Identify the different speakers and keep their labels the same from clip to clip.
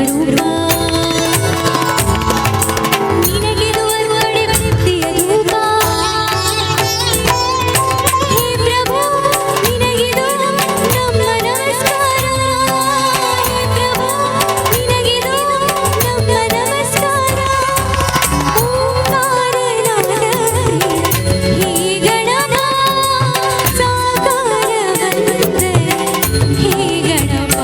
Speaker 1: ಸ್ವರೂಪ ನಿನಗಿದು ಅರ್ಪಣೆ ಭಕ್ತಿಯ ಧೂಪ ಹೇ ಪ್ರಭು ನಿನಗಿದು ನಮ್ಮ ನಮಸ್ಕಾರ ಹೇ ಪ್ರಭು ನಿನಗಿದು ನಮ್ಮ ನಮಸ್ಕಾರ ಓಂಕಾರನಾದ ಹೇ ಗಣಪ ಸಾಕಾರ ಬಂದರೆ ಹೇ ಗಣಪ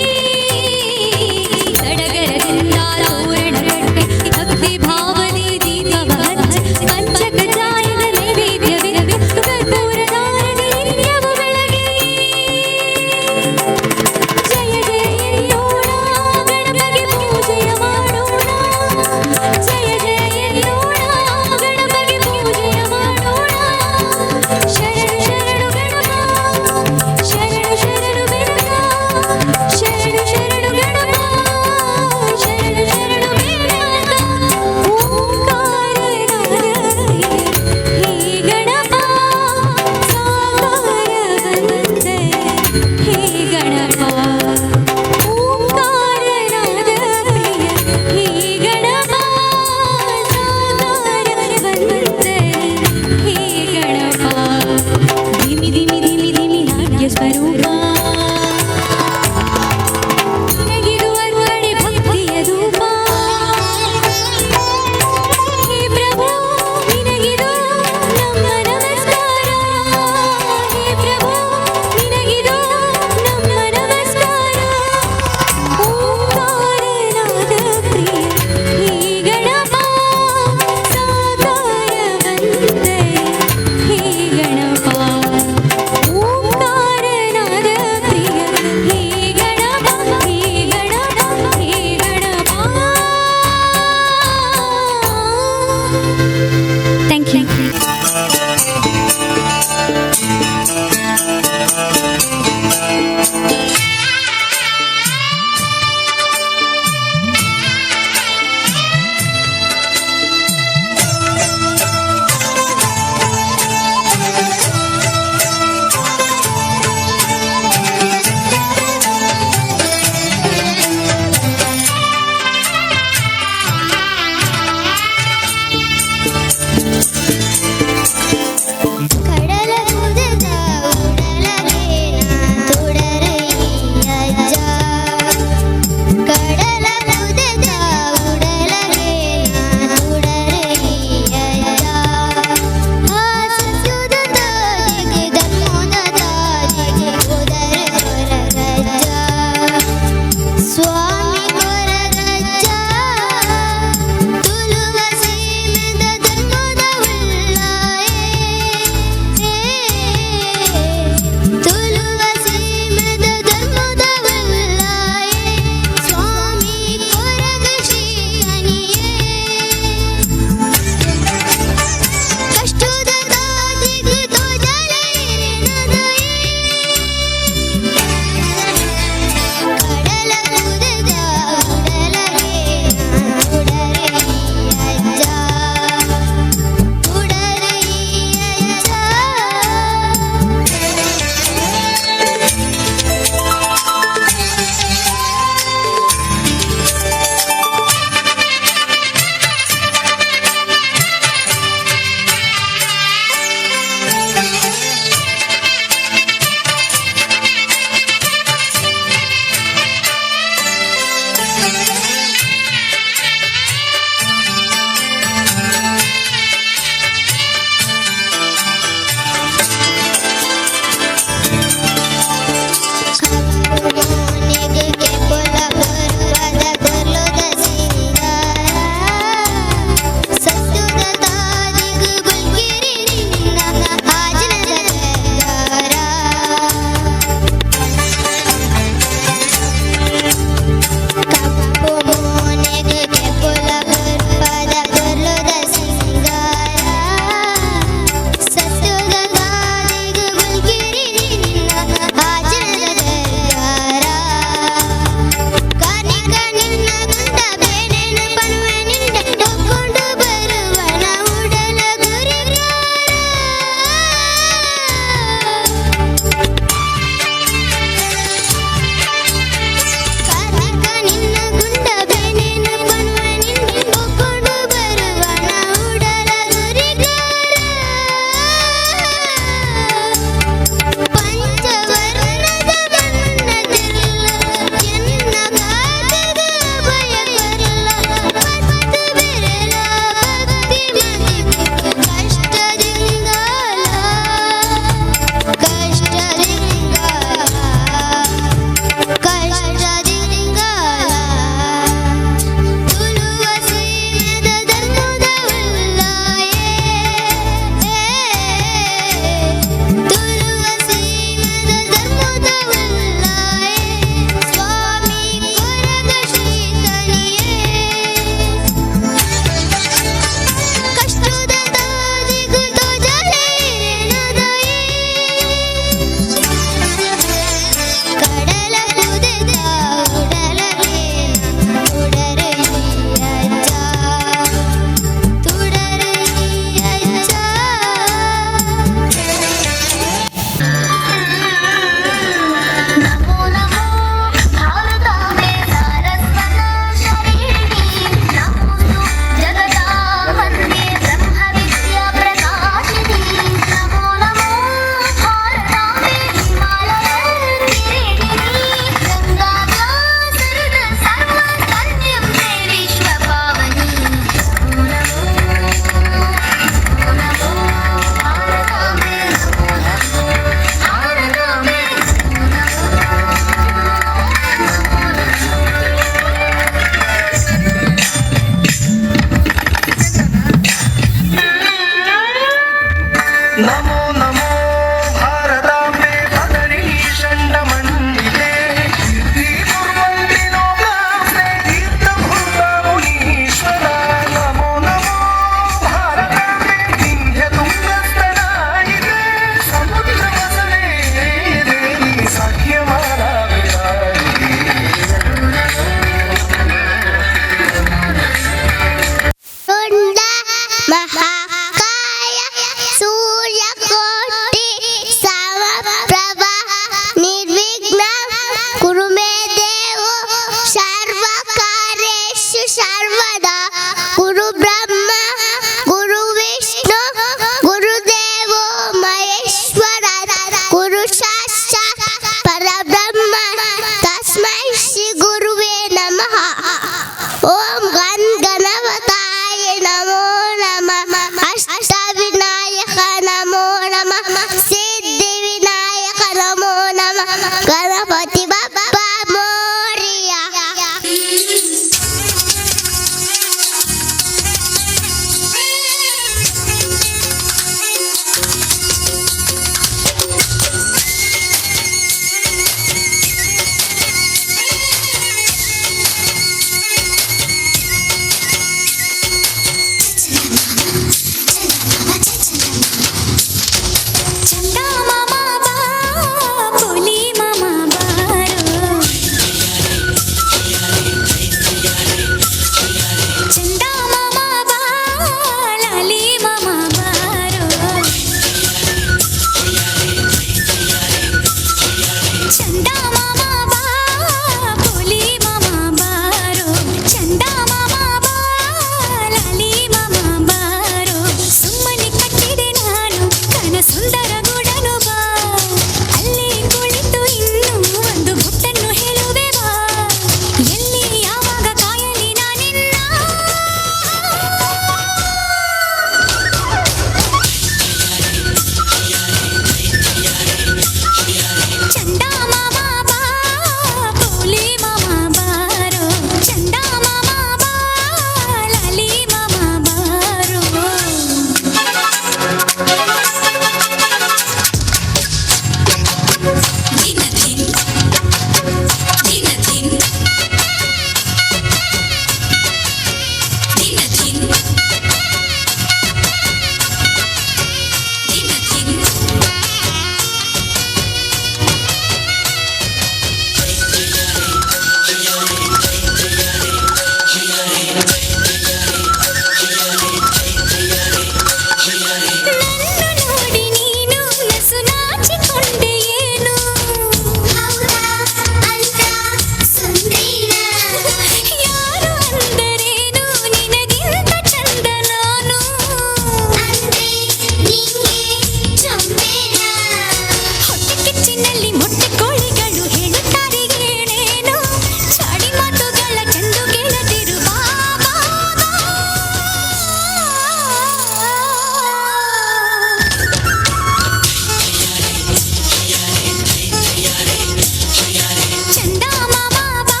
Speaker 1: चंदा मामा बा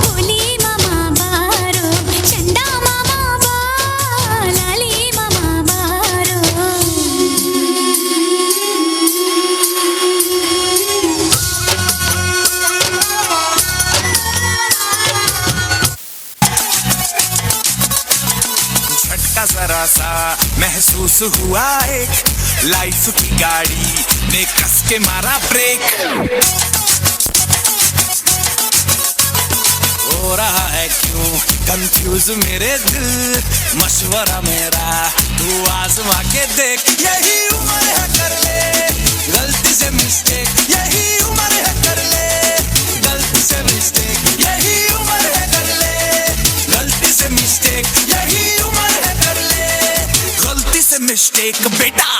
Speaker 1: बोली मामा बारो चंदा मामा बा लाली मामा बारो
Speaker 2: झटका जरा सा महसूस हुआ एक लाइफ की गाड़ी ने कस के मारा ब्रेक हो रहा है क्यों कंफ्यूज मेरे दिल मशवरा मेरा तू आजमा के देख यही उम्र है कर ले गलती से मिस्टेक यही उम्र है कर ले गलती से मिस्टेक यही उम्र है कर ले गलती से मिस्टेक यही उम्र है कर ले गलती से मिस्टेक बेटा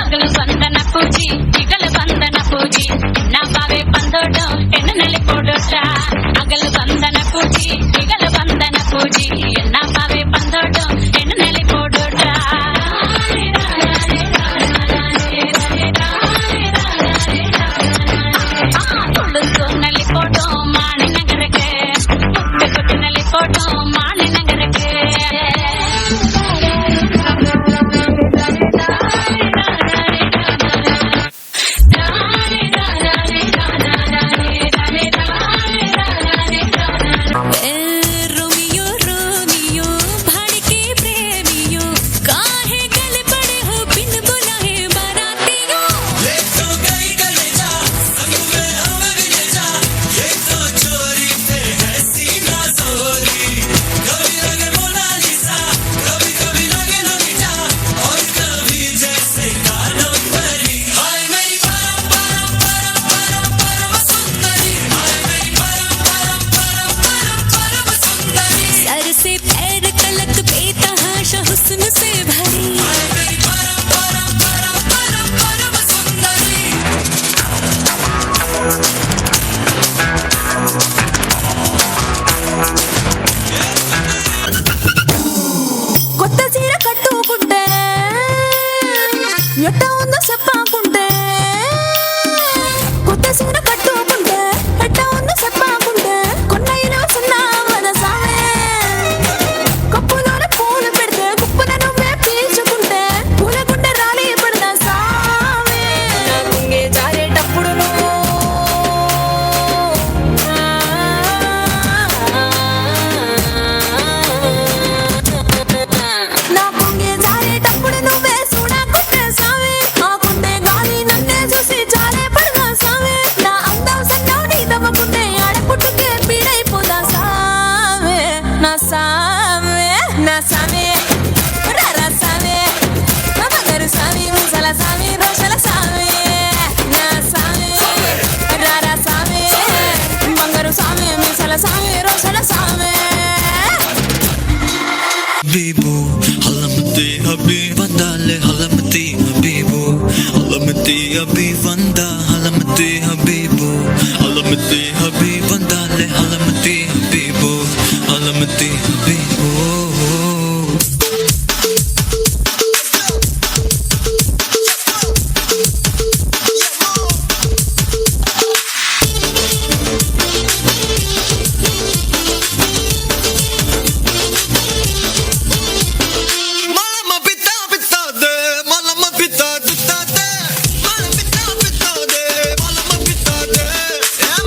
Speaker 3: అగలు వందన పూజి ఇగలు వందన పూజి నా బావే పందోడు ఎన్నెలి పోడోట అగలు వందన పూజి ఇగలు వందన పూజి నా బావే పందోడు ఎన్నెలి పోడోట నలి పోడో మాణి నగరకే కొట్టు నలి పోడో మాణి నగరకే
Speaker 1: रोमियो रोमियो भड़के प्रेमियो काहे गल पड़े हो बिन बुलाए बारातियों
Speaker 2: ले तो गई कलेजा संग में हमर ले जा ये तो चोरी से है सीना चोरी कभी लगे मोनालिसा कभी कभी लगे लोनीटा और कभी जैसे कानों परी हाय मेरी परम परम परम परम परम सुंदरी हाय मेरी परम परम परम परम परम सुंदरी
Speaker 1: सर से पैर तलक बेतहाशा हुस्न से भरी
Speaker 2: हाय मेरी परम परम परम परम परम सुंदरी
Speaker 1: కొత్త చీర కట్టుకుంటే ఎట్ట ఉందో చెప్పాకుంటే కొత్త చీర కట్టుకుంటే ఎట్ట ఉందో చెప్పాకుంటే కొన్నైనా చిన్న మనసామే కప్పులోన పూలు పెడితే కుప్పన నువ్వే పీల్చుకుంటే పూల గుండె రాలి పడదా సామే నా గుంగే జారేటప్పుడు నా గుంగే జారేటప్పుడు నువ్వే చూడకుంటే సామే ఆ గుండె గాలి నన్నే చూసి జారే పడదా సామే నా అందం సన్నం నీ దమ్మకుంటే ఆడపుట్టుకే పీడైపోదా సామే నా సామే నా సామే రారా సామే నా బంగారు సామి ముసల సామి రోషల సామే నా సామే రారా సామే బంగారు సామి ముసల సామి రోషల సామే
Speaker 4: Habibu, halamati habib vandale halamati habibu, halamati habib vanda halamati habibu, halamati habib vandale halamati habibu, halamati habibu. Malama pita pita de, malama pita pita de, malama pita pita de, malama pita de,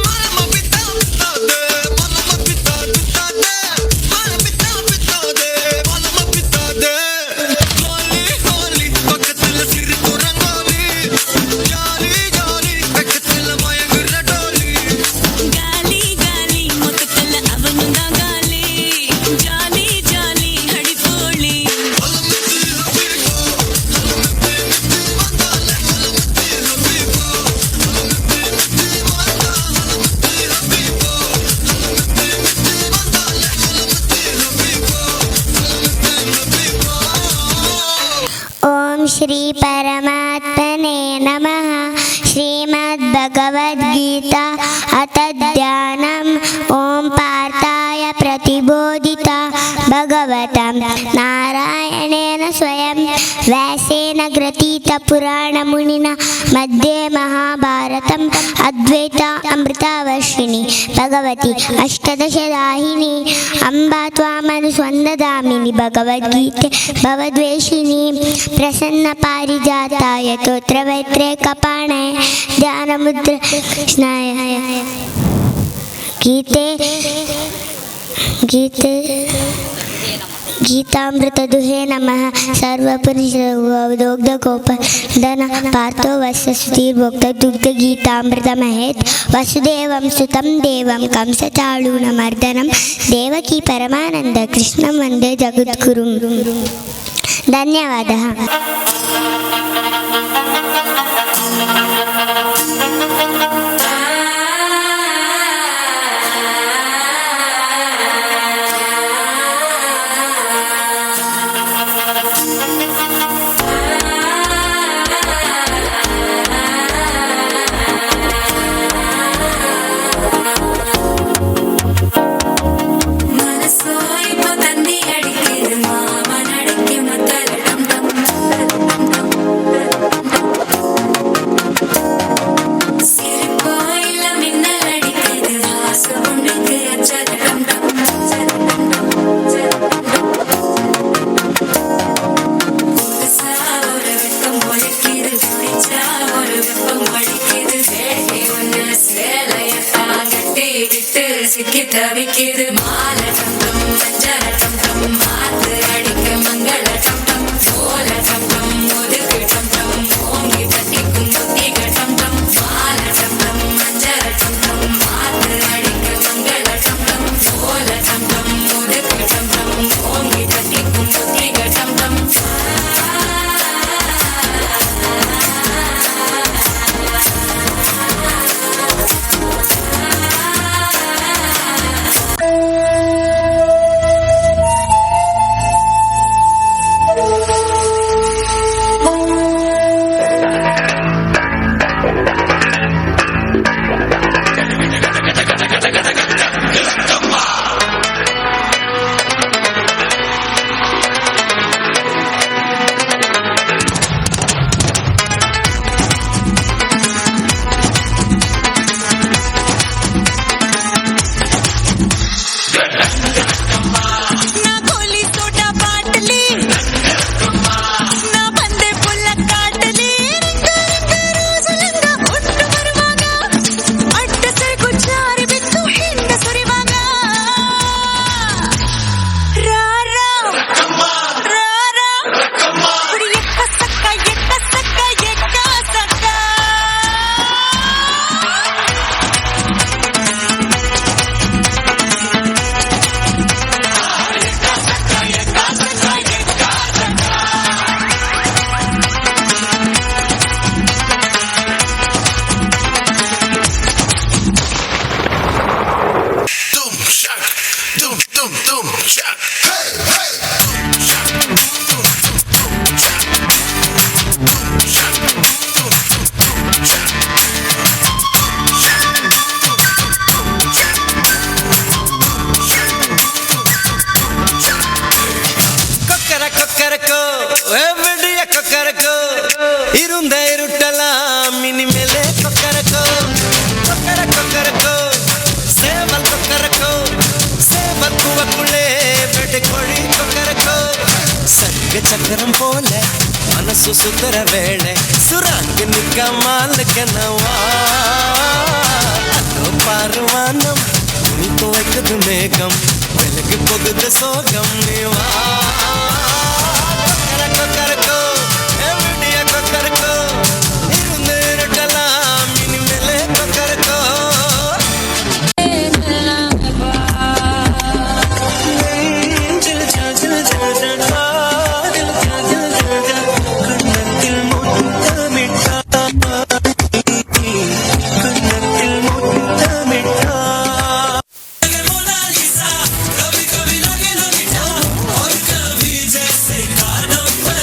Speaker 4: malama pita pita de, malama pita pita de, malama pita pita de, malama pita de. Holi holi, pakatla sirku rangoli, jali jali, pakatla mayagura doli.
Speaker 1: గాలి గాలి మొక్కల అవనుందా గాలి జాలి జాలి హడిపోళి
Speaker 5: ओम श्री परमात्मने नमः। श्रीमद्भगवद्गीता अथ ध्यानम् ओम पार्थाय प्रतिबोधिता भगवतं नारायणेन स्वयं व्यासेन ग्रथित पुराणमुनिना मध्ये महाभारतम् अद्वैत अमृतवर्षिणी भगवती अष्टादशदायिनी अम्बा त्वामनुस्वन्ददामिनि भगवद्गीते भवद्वेषिणी प्रसन्न पारिजाताय तोत्रवैत्रेकपाणे ध्यानमुद्र कृष्णाय गीतामृतदुहे नमः सर्वपुरुषदोग्धकोपदन पार्थो वत्ससुधीर्भोक्त दुग्धगीतामृतमहेत् वसुदेवं सुतं देवं कंसचाणूरमर्दनं देवकी परमानन्द कृष्णं वन्दे जगद्गुरुं धन्यवादः।
Speaker 1: தவிக்கிது மால சத்தம் சஞ்சர சத்தம் மாத்து அடிக்க மங்கள சத்தம் சோல சத்தம் முதுகு சத்தம் ஓங்கி தட்டிக்கும் புத்திக சத்தம் மால சத்தம் சஞ்சர சத்தம் மாத்து அடிக்க மங்கள சத்தம் சோல சத்தம் முதுகு சத்தம் ஓங்கி தட்டிக்கும் புத்திக சத்தம்
Speaker 2: చక్రం పోలే మనసు సుతర వేళೆ సురాంగి నిక్క మాలకనవా అదో పార్వానం నీతో ఎక్కదు మేఘం వెలగి పొగుద సోగం నీవా కొకరకో ఎవడియ కొకరకో ఇరుందేరటలా మిని మెలే కొకరకో
Speaker 1: कभी कभी लगे लो मीठा और कभी जैसे कानों पर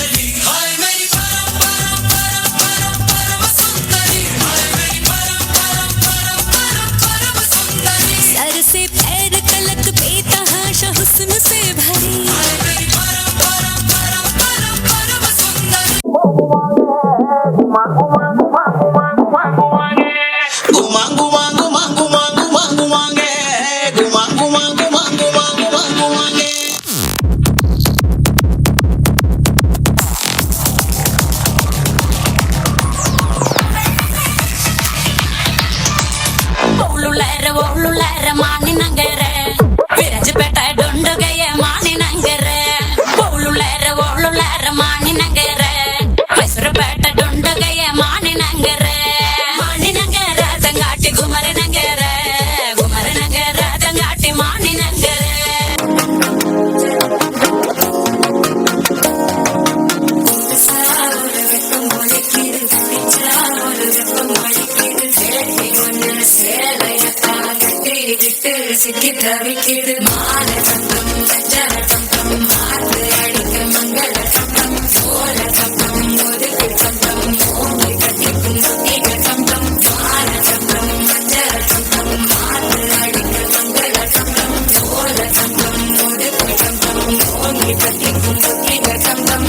Speaker 3: ಪೌಳುಲಾರ ಮಾನಿನಂಗರ ವಿರಾಜಪೇಟ ಡೊಂಡುಗಯ್ಯ ಮಾನಿನಂಗರ ಪೌಳುಲಾರ ಮಾನಿನಂಗರ ಮೈಸೂರುಪೇಟ ಡೊಂಡುಗಯ್ಯ ಮಾನಿನಂಗರ ಮಾನಿನಂಗರ ತಂಗಾಟಿ ಗುಮರನಂಗರ ತಂಗಾಟಿ ಮಾನಿನಂಗರ சிக்கி தவிக்கிது மால சத்தம் சஞ்சல சத்தம் மாத்து அடிக்க மங்கள சத்தம் சோழ சத்தம் ஒதுக்கு சத்தம் ஓங்கி கட்டிக்கும் சுத்திக சத்தம் மால சத்தம் சஞ்சல சத்தம் மாத்து அடிக்க மங்கள சத்தம் சோழ சத்தம் ஒதுக்கு சத்தம் ஓங்கி கட்டிக்கும் சுத்திக சத்தம்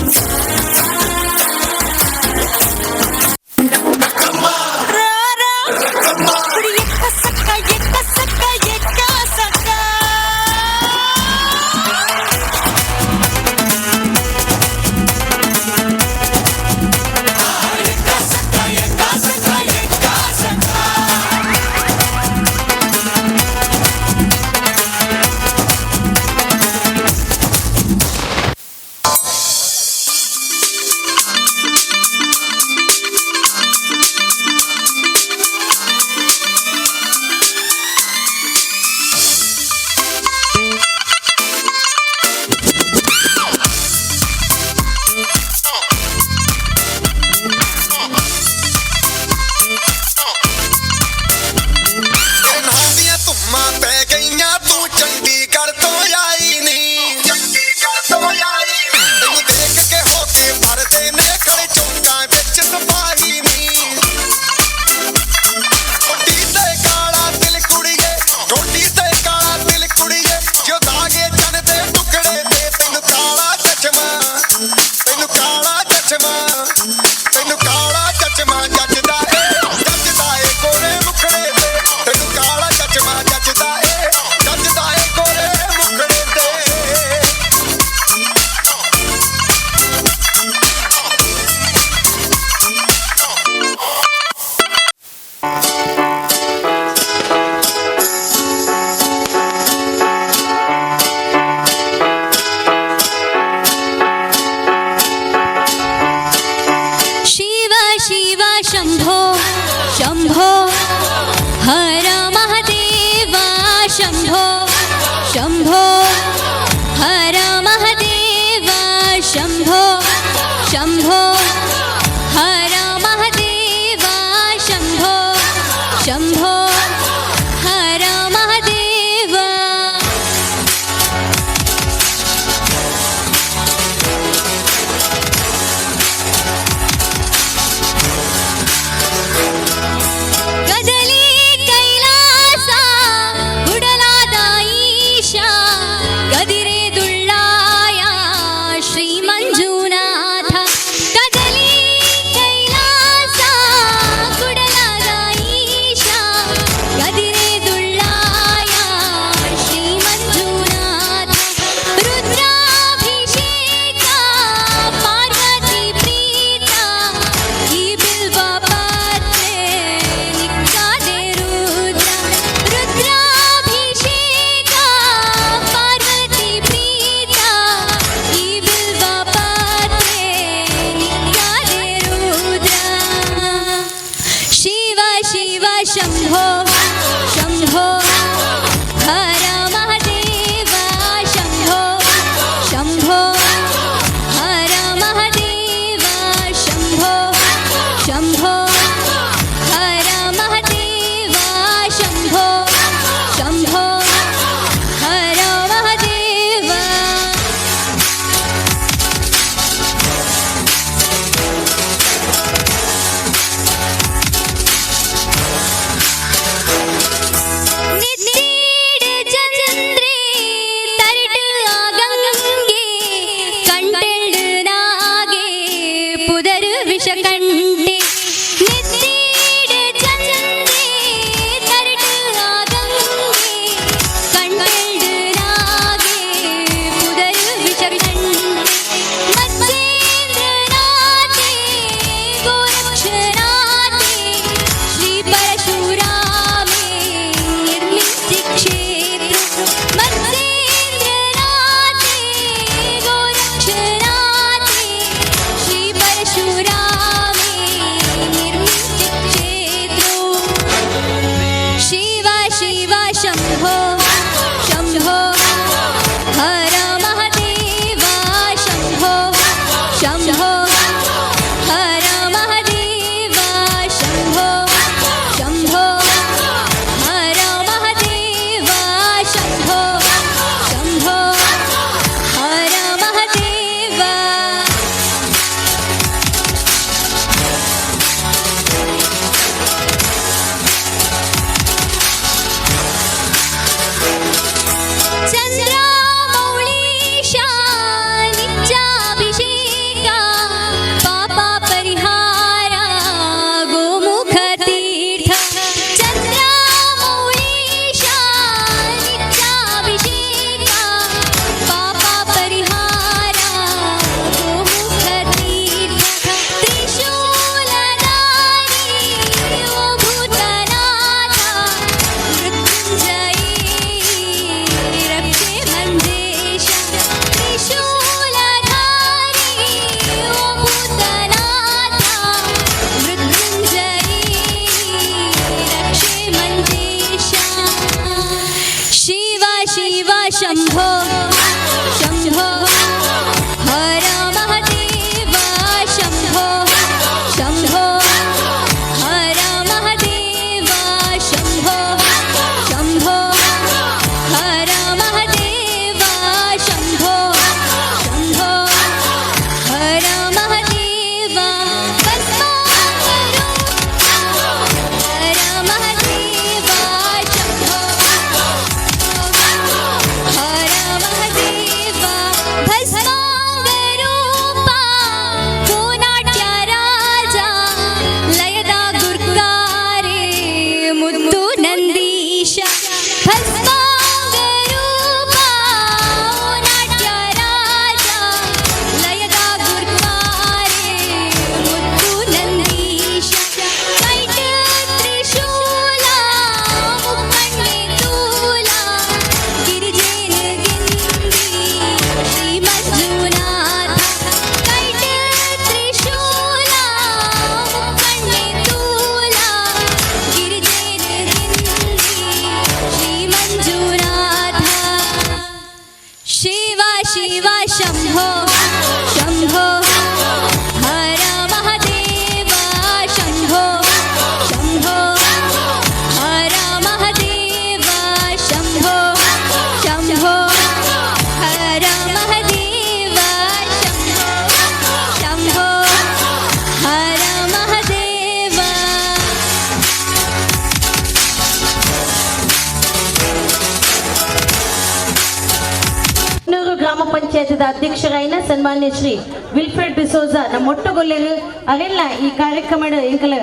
Speaker 6: ಪಂಚಾಯತದ ಅಧ್ಯಕ್ಷರಾಯಿನ ಸನ್ಮಾನ್ಯ ಶ್ರೀ ವಿಲ್ಫ್ರೆಡ್ ಡಿಸೋಜ ನಮ್ಮ ಒಟ್ಟುಗೊಲ್ಲೆರು ಅವೆಲ್ಲ ಈ ಕಾರ್ಯಕ್ರಮದ ಎಂಕಲ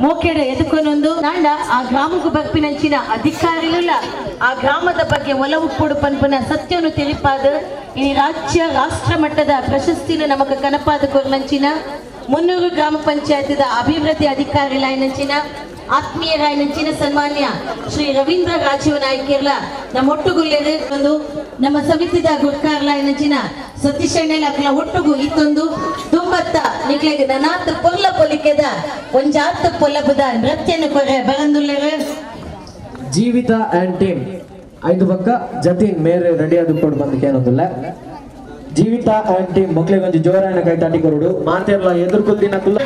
Speaker 6: ಮೋಕೆಡ ಎದುಕೊಂಡೊಂದು ನಾಂಡ ಆ ಗ್ರಾಮಕ್ಕೆ ಬರ್ಪಿನಂಚಿನ ಅಧಿಕಾರಿಗಳ ಆ ಗ್ರಾಮದ ಬಗ್ಗೆ ಒಲವು ಕೊಡು ಪನ್ಪನ ಸತ್ಯವನ್ನು ತಿಳಿಪಾದ ಈ ರಾಜ್ಯ ರಾಷ್ಟ್ರ ಮಟ್ಟದ ಪ್ರಶಸ್ತಿನ ನಮಕ ಕನಪಾದ ಕೊರ್ನಂಚಿನ 300 ಗ್ರಾಮ ಪಂಚಾಯತದ ಅಭಿವೃದ್ಧಿ ಅಧಿಕಾರಿಗಳಾಯಿನಂಚಿನ ಆತ್ಮೀಯರಾಯಿನಂಚಿನ ಸನ್ಮಾನ್ಯ ಶ್ರೀ ರವೀಂದ್ರ ರಾಜೀವ್ ನಾಯ್ಕರ್ಲ ನಮ್ಮ ಒಟ್ಟುಗುಲ್ಲೆರು ಒಂದು ನಮ್ಮ ಸಮಿತಿದ ಗುರ್ಕಾರ್ಲಾಯಿನಂಚಿನ ಸತೀಶಣ್ಣೆಲ ಅಕ್ಲ ಒಟ್ಟುಗು ಇತ್ತೊಂದು ದುಂಬತ್ತ ನಿಕ್ಲೆಗೆ ನನಾತ್ ಪೊಲ್ಲ ಪೊಲಿಕೆದ ಒಂಜಾತ್ ಪೊಲ್ಲಬದ ನೃತ್ಯನ ಕೊರೆ ಬರಂದುಲ್ಲೆರು
Speaker 7: ಜೀವಿತ ಆ್ಯಂಡ್ ಟೀಮ್ ಐದು ಪಕ್ಕ ಜತಿನ್ ಮೇರೆ ರೆಡಿ ಆದುಕೊಂಡು ಬಂದಕ್ಕೆ ಏನೊಂದಿಲ್ಲ ಜೀವಿತ ಆ್ಯಂಡ್ ಟೀಮ್ ಮಕ್ಳಿಗೆ ಒಂದು ಜೋರಾಯನ ಕೈ ತಾಟಿ ಕೊರುಡು ಮಾತೆಲ್ಲ ಎದುರ್ಕೊಲ್ದಿನ ಕುಲ್ಲ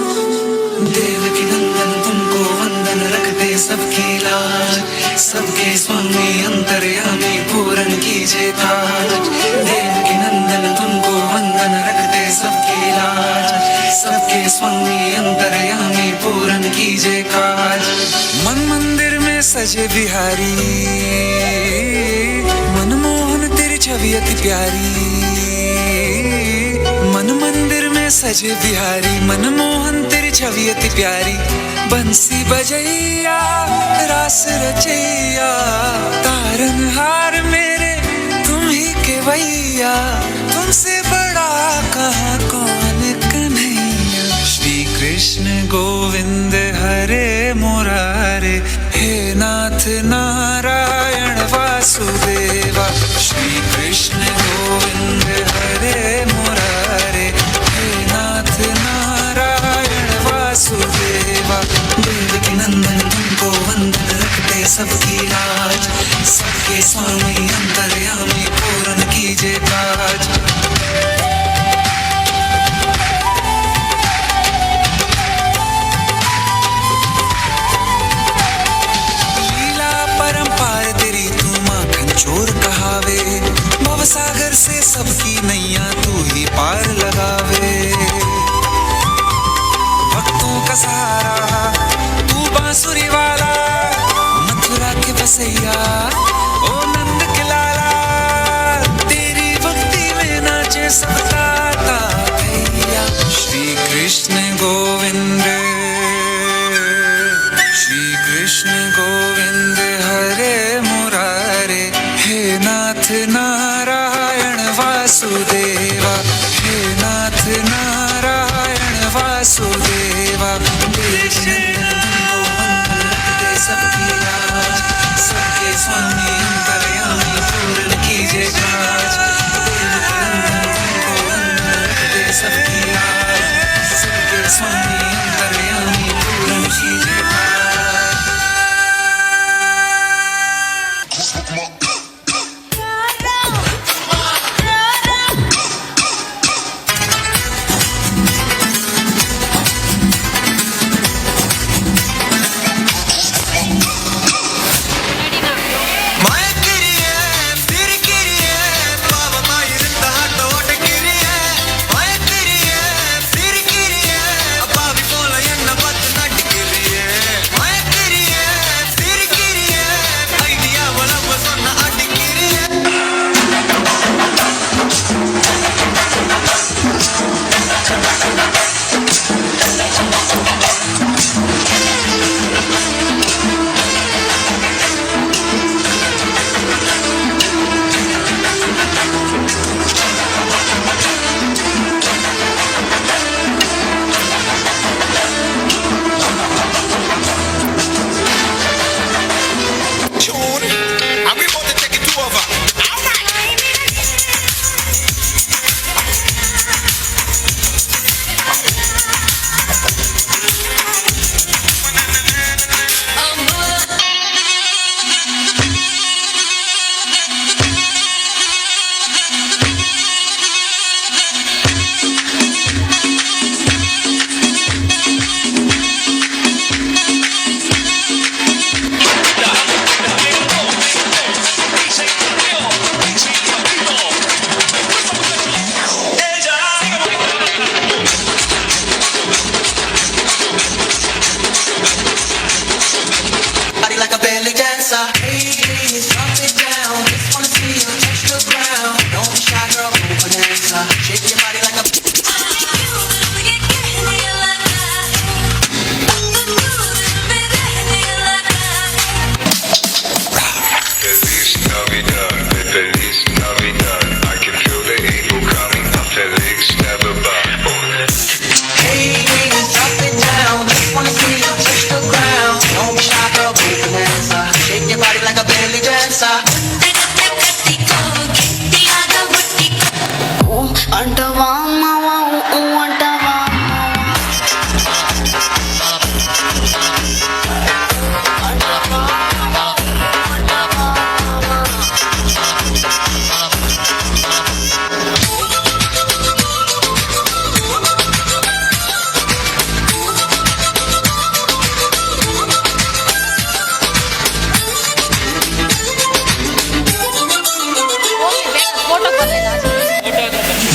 Speaker 2: देवकी नंदन तुमको वंदन रखते सबकी लाज सबके स्वामी अंतर्यामी पूरन कीजिए काज देवकी नंदन तुमको वंदन रखते सबकी लाज सबके स्वामी अंतर्यामी पूरन कीजिए काज मन मंदिर में सजे बिहारी मनमोहन तेरी छवि अति प्यारी मन मंदिर में सजे बिहारी मनमोहन तेरी छवि अति प्यारी बंसी बजैया रास रचैया तारनहार मेरे तुम ही केवैया तुमसे बड़ा कहाँ कौन कन्हैया श्री कृष्ण गोविंद हरे मुरारे हे नाथ नारायण वासुदेवा श्री कृष्ण गोविंद हरे मुरारे हे नाथ नारायण वासुदेवा देवकी नंदन तुमको वंदन रखते सबकी लाज सबके स्वामी अंतर्यामी पूरन कीजिए काज चोर कहावे भवसागर से सबकी नैया तू ही पार लगावे भक्तों का सहारा तू बांसुरी वाला मथुरा के बसैया ओ नंद के लाला तेरी भक्ति में नाचे सबका भैया श्री कृष्ण गोविंद श्री कृष्ण गोविंद हरे मुरारे हे नाथ नारायण वासुदेवा हे नाथ नारायण वासुदेवा सबकी स्वामी अंतर्यामी पूर्ण कीजिए काज देव तुमको दे सबकी लाज सबके स्वामी अंतर्यामी पूर्ण कीजिए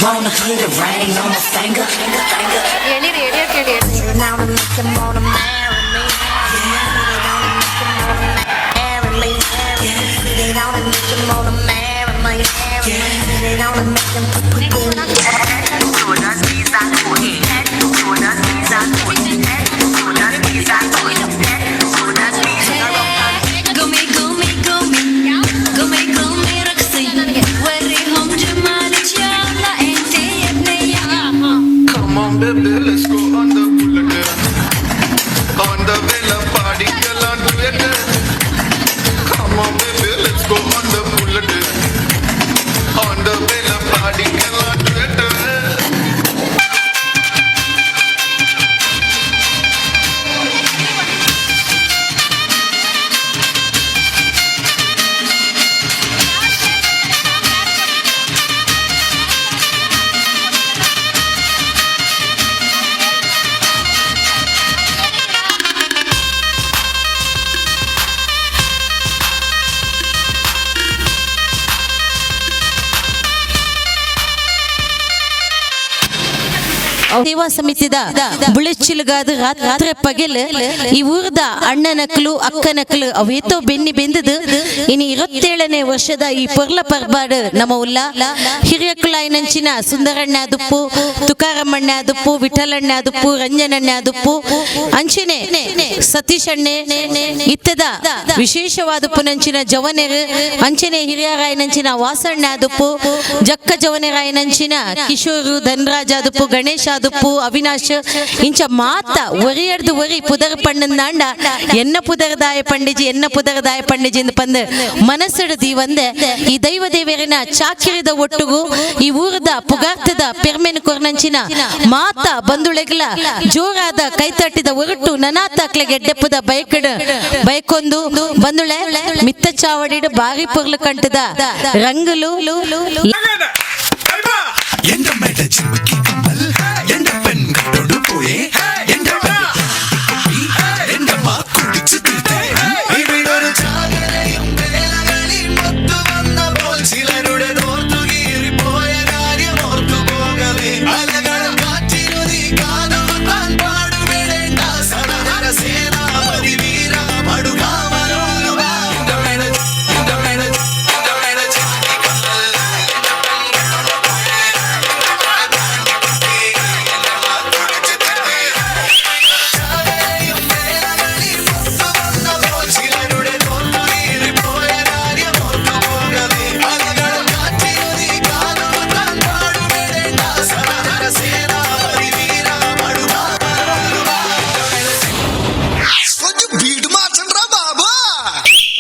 Speaker 8: Wanna put a ring on my finger. Now to make them wanna marry me. Marry me. They don't make them wanna marry me. They don't make them put
Speaker 2: Come on, baby, let's go on the bullet. On the villa party, girl, on do it. Come on, baby, let's go on the bullet. On the villa party, girl, on do it.
Speaker 6: ಸೇವಾ ಸಮಿತಿದ ಬುಳಿಚಿಲ್ಗಾದ ರಾತ್ರಿ ಪಗೆಲ್ ಈ ಊರ್ದ ಅಣ್ಣನಕ್ಲು ಅಕ್ಕನಕ್ಲು ಅವೇತೋ ಬೆನ್ನಿ ಬೆಂದದು ಇನ್ನು 27ನೇ ವರ್ಷದ ಈ ಪೊರ್ಲ ಪರ್ಬಾಡ್ ನಮ್ಮ ಉಲ್ಲ ಹಿರಿಯಕುಲಾಯಿನಂಚಿನ ಸುಂದರಣ್ಣ ದುಪ್ಪು ತುಕಾರಮ್ಮಣ್ಣ ದುಪ್ಪು ವಿಠಲಣ್ಣ ದುಪ್ಪು ರಂಜನಣ್ಣ ದುಪ್ಪು ಅಂಚಿನೆ ಸತೀಶ್ ಅಣ್ಣೆ ಇತ್ತದ ವಿಶೇಷವಾದ ಪುನಂಚಿನ ಜವನೆರು ಅಂಚನೆ ಹಿರಿಯರಾಯನಂಚಿನ ವಾಸಣ್ಣ ದುಪ್ಪು ಜಕ್ಕ ಜವನೆರಾಯನಂಚಿನ ಕಿಶೋರು ಧನರಾಜ ದುಪ್ಪು ಗಣೇಶ
Speaker 9: ದುಪ್ಪು ಅವಿನಾಶ್ ಇಂಚ ಮಾತ ಒರಿಯಡ್ದು ಒರಿ ಪುದರ್ ಪಣ್ಣಂದಾಂಡ ಎನ್ನ ಪುದರದಾಯ ಪಂಡಿಜಿ ಎಂದು ಪಂದು ಮನಸ್ಸಡದಿ ಒಂದೆ ಈ ದೈವ ದೇವರಿನ ಚಾಕಿರಿದ ಒಟ್ಟುಗು ಈ ಊರದ ಪುಗಾರ್ತದ ಪೆರ್ಮೆನ್ ಕೊರ್ನಂಚಿನ ಮಾತ ಬಂದುಳೆಗ್ಲ ಜೋರಾದ ಕೈತಟ್ಟಿದ ಒರಟು ನನಾತಾಕ್ಲೆ ಗೆಡ್ಡೆಪ್ಪದ ಬೈಕೊಂದು ಬಂದುಳೆ ಮಿತ್ತ ಚಾವಡಿಡು ಬಾರಿ ಪೊರ್ಲು ಕಂಟದ ರಂಗುಲು
Speaker 2: என்ற மேட சிம்மக்கி கம்மல் என்ற பெண் கட்டோடு போயே என்ற என்ற மா குடிச்சு திருத்தே இவிடொரு ചാകരയും വേലകളിൽ മൊത്തു വന്നപ്പോൾ ചിലരുടെ നോർത്തുകീറി പോയ കാര്യം ഓർത്തു പോകവേ അലകളും കാറ്റിനുതി കാതുകുത്താൻ പാടുപെടേണ്ട സദഹര സേനാപതി വീര മടുകാമരോലുക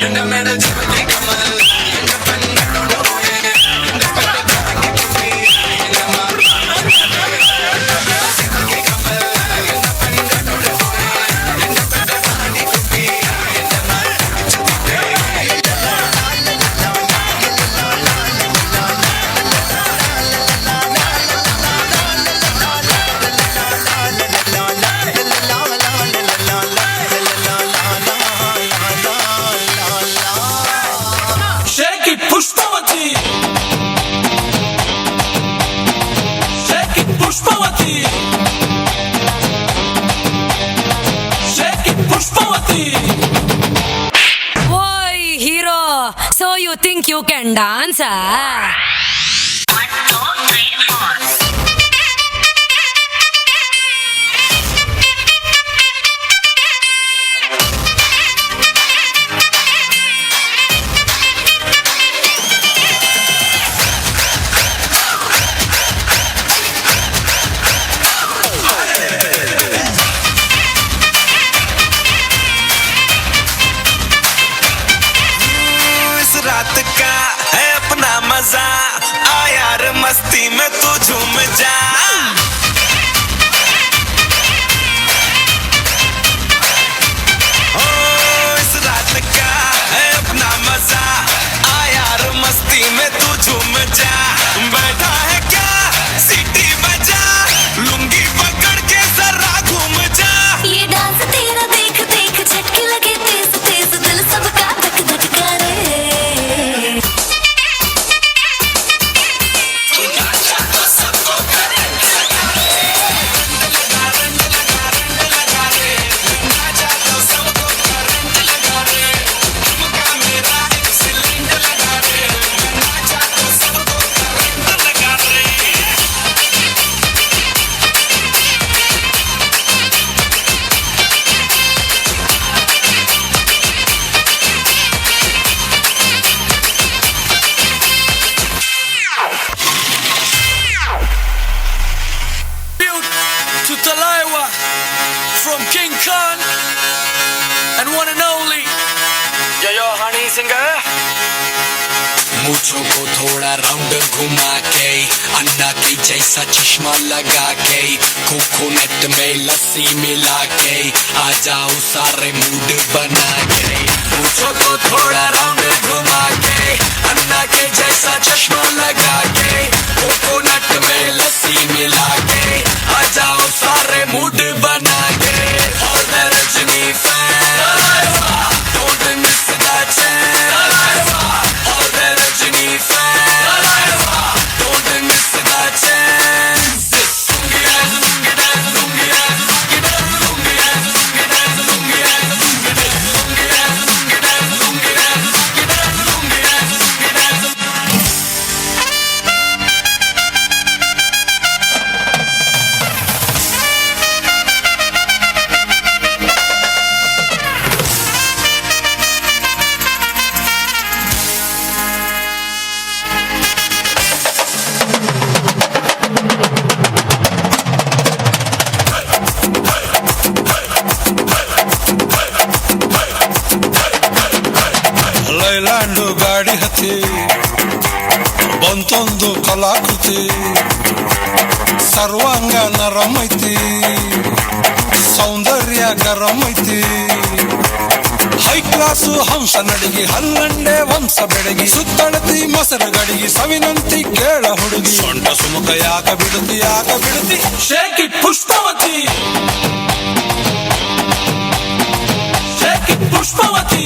Speaker 2: എன்ற മേട ചിമ്മക്കി കമ്മൽ
Speaker 10: Oi, hero, so you think you can dance?
Speaker 2: रात का है अपना मजा आ यार मस्ती में तू झूम जा ओ इस रात का है अपना मजा आ यार मस्ती में तू झूम जा बैठा है क्या सीटी बजा लुंगी पकड़ के जरा घूम जा
Speaker 1: ये डांस तेरा देख देख झटके लगे तेज तेज दिल सबका धक धक करे
Speaker 2: to Talaiwa from King Khan and one and only yo honey singer मुझको को थोड़ा राउंड घुमा के अन्ना के जैसा चश्मा लगा के कोकोनट में लस्सी मिला के आ जाओ सारे मूड बना के मुझको थोड़ा राउंड घुमा के अन्ना के जैसा चश्मा लगा के कोकोनट में लस्सी मिला के आ जाओ सारे मूड बना के all the Rajni fans don't miss that chance all the Rajni fans don't miss that chance lungi dance lungi dance lungi dance lungi dance lungi dance lungi dance lungi dance lungi dance lungi dance lungi dance lungi dance lungi dance lungi dance lungi dance ಕಲಾಕೃತಿ ಸರ್ವಾಂಗ ನರಮೈತಿ ಸೌಂದರ್ಯ ಗರಮೈತಿ high class ಹಂಸ ನಡಿಗೆ ಹಲ್ಲಂಡೆ ವಂಶ ಬೆಡಗಿ ಸುತ್ತಳತಿ ಮೊಸರು ಗಡಿಗೆ ಸವಿನಂತಿ ಕೇಳ ಹುಡುಗಿ ಸೊಂಟ ಸುಮುಖ ಯಾಕ ಬಿಡುತ್ತಿ shake it Pushpavati shake it Pushpavati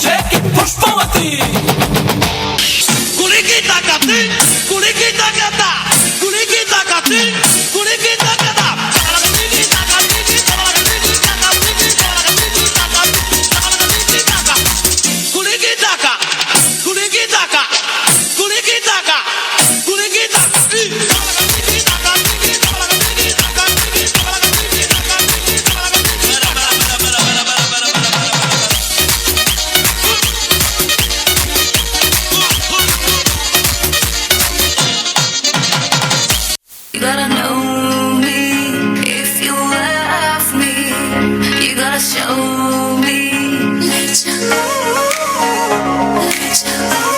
Speaker 2: shake it Pushpavati ಕುಡಿಗಿ ತಾಕತಿ ಕುಡಿಗಿ ತಾಕತ ಕುಡಿಗಿ ತಾಕತಿ ಕುಡಿಗಿ ತಾಕತ
Speaker 1: You gotta know me if you love me. You gotta show me. Let you know. Let you know.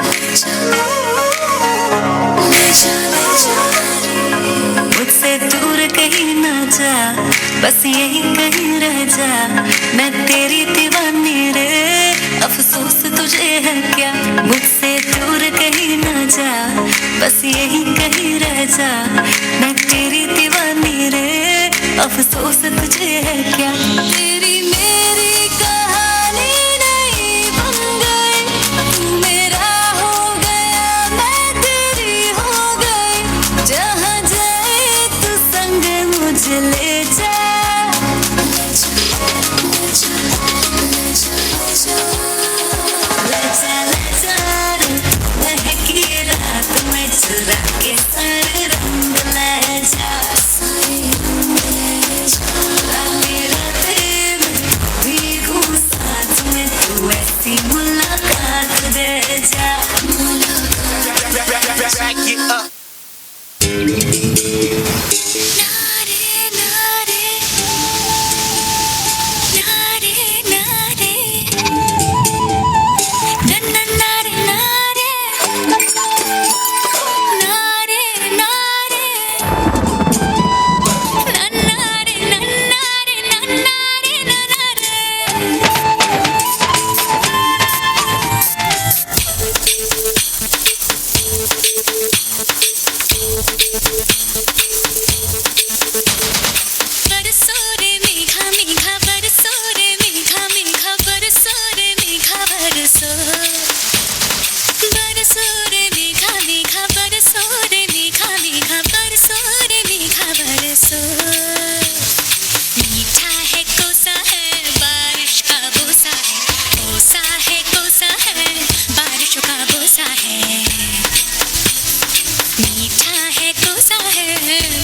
Speaker 1: Let you know. Let you know. मुझसे दूर कहीं ना जा, बस यहीं कहीं रह जा. मैं तेरी दीवानी रे, अफसोस तुझे है क्या. मुझसे दूर कहीं ना जा, बस यहीं कहीं रह जा. मैं तेरी दीवानी रे, अफसोस तुझे है क्या. तेरी मेरी कहानी नहीं बन गई, तू मेरा हो गया मैं तेरी हो गई. जहाँ जाए तू संग मुझे ले जा. चुरा के सारे रंग ले जा. मेरा दिल भीगू साथ में तू ऐसी मुलाकात दे जा.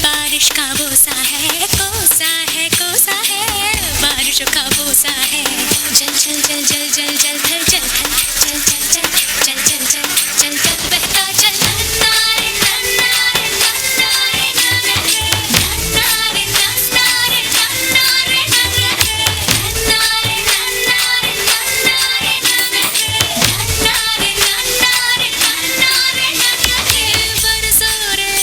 Speaker 1: बारिश का बोसा है, कोसा है, कोसा है, बारिश का बोसा है. जल जल जल जल जल जल थल जल थल जल जल जल जल जल जल जल जल बहता चल. नारे नारे नारे नारे नारे नारे नारे नारे बरसो रे.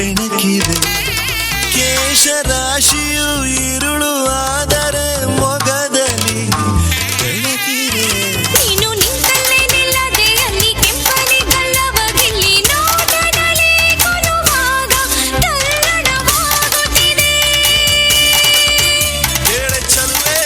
Speaker 2: ಬೆಳಕಿದೆ ಕೇಶರಾಶಿಯು ഇരുಳು ಆದರೆ ಮೊಗದಲ್ಲಿ ಬೆಳಕಿದೆ
Speaker 1: ನೀನು ನಿಂತಲ್ಲೇ ನಿಲ್ಲದೆ ಅಲ್ಲಿ ಕೆಂಪನೆ ಗಲ್ಲವಗಿಲ್ಲಿ ನೋಟದಲ್ಲಿ ಕೊಡುವಾಗ ತಲ್ಲಣವಾಗುತ್ತಿದೆ
Speaker 2: ಹೇಳೆ ಚಲ್ಲೆ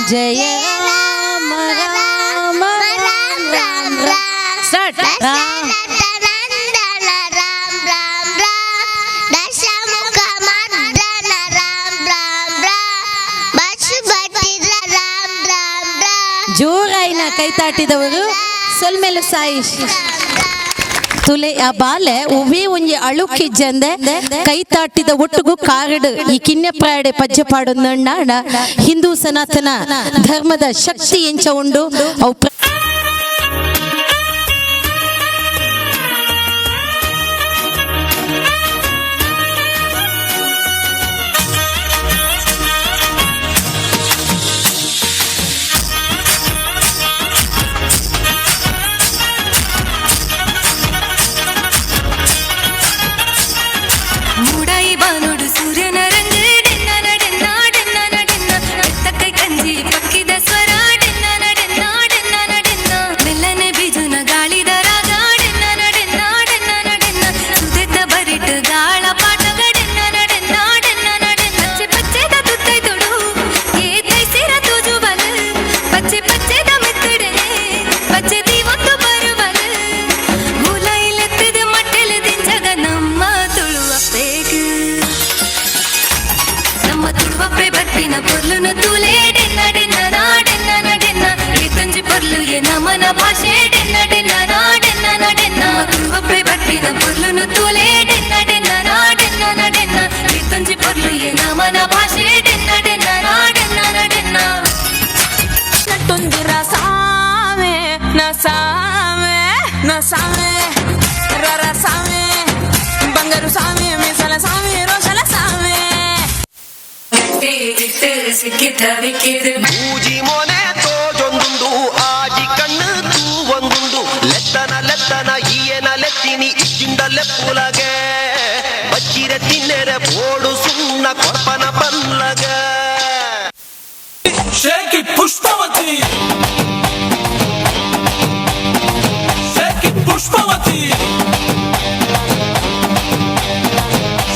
Speaker 9: ಜಯ ರಾಮ ರಾಮ ರಾಮ ರಾಮ ಸ್ಟಾರ್ಟ್ ರಾಮ ಜೋರಾಯಿನ ಕೈ ತಾಟಿದವರು ಸೊಲ್ಮೆಲು ಸಾಯಿಶ್ ತುಲೆ ಆ ಬಾಲೆ ಉವೇ ಒಂಜಿ ಅಳುಕಿಜ್ಜಂದೆ ಕೈ ತಾಟಿದ ಒಟ್ಟುಗು ಕಾರಡು ಈ ಕಿನ್ನೆ ಪ್ರಾಯಡೆ ಪಜ್ಜೆ ಪಾಡೊಂದಂಡ ಹಿಂದೂ ಸನಾತನ ಧರ್ಮದ ಶಕ್ತಿ ಎಂಚ ಉಂಡು ಅವು
Speaker 1: ನಮನ ಭಾಷೆ ಡೆನ್ನ ಡೆನ್ನ ನಾಡೆನ್ನ ನಡೆನ್ನ ಒಬ್ಬೆ ಬಟ್ಟಿನ ಪೊರ್ಲುನು ತೂಲೆ ಡೆನ್ನ ಡೆನ್ನ ನಾಡೆನ್ನ ನಡೆನ್ನ ಇತ್ತಂಜಿ ಪೊರ್ಲು సామి రర సామి బంగారు సామి మీసల సామి రోషల సామి
Speaker 4: ಊಜಿ ಮೊನೆ ತೋಜೊಂದುಂಡು ಆಜಿ ಕಣ್ಣು ತೂವೊಂದುಂಡು ಲೆತ್ತನ ಈಯನ ಲೆತ್ತಿನಿ ಇಜ್ಜಿಂದ ಲೆಪ್ಪುಲಗೆ ಬಚ್ಚಿರೆ ತಿನ್ನೆರೆ ಬೋಡು ಸುಣ್ಣ ಕೊಪ್ಪನ ಪಲ್ಲಗ
Speaker 2: Shake it, Pushpavati. Shake it, Pushpavati.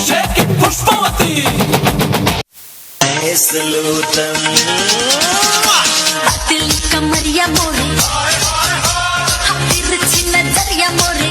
Speaker 2: Shake it, Pushpavati.
Speaker 1: दिल कमरिया मोरे तिरछी नजरिया मोरे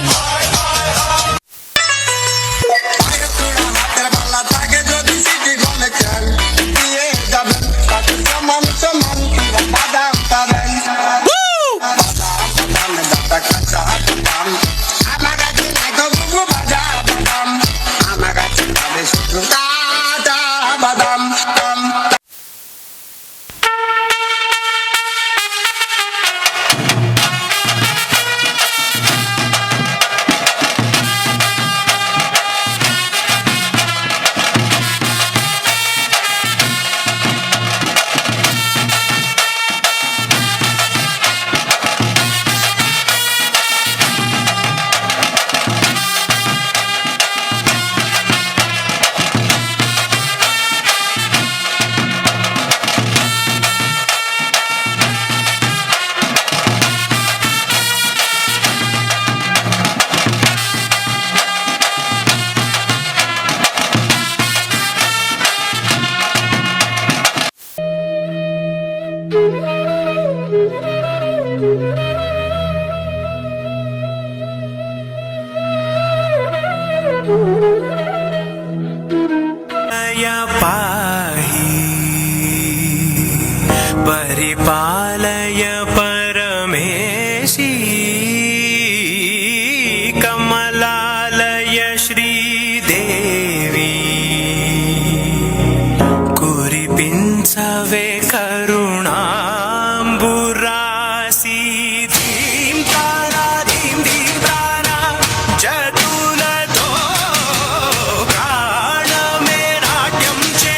Speaker 2: परिपालय परमेशी कमलालय श्रीदेवी कुरिपिंचवे करुणांबुरासी धीम तारा जतुलतो प्राणमे नाट्यं चे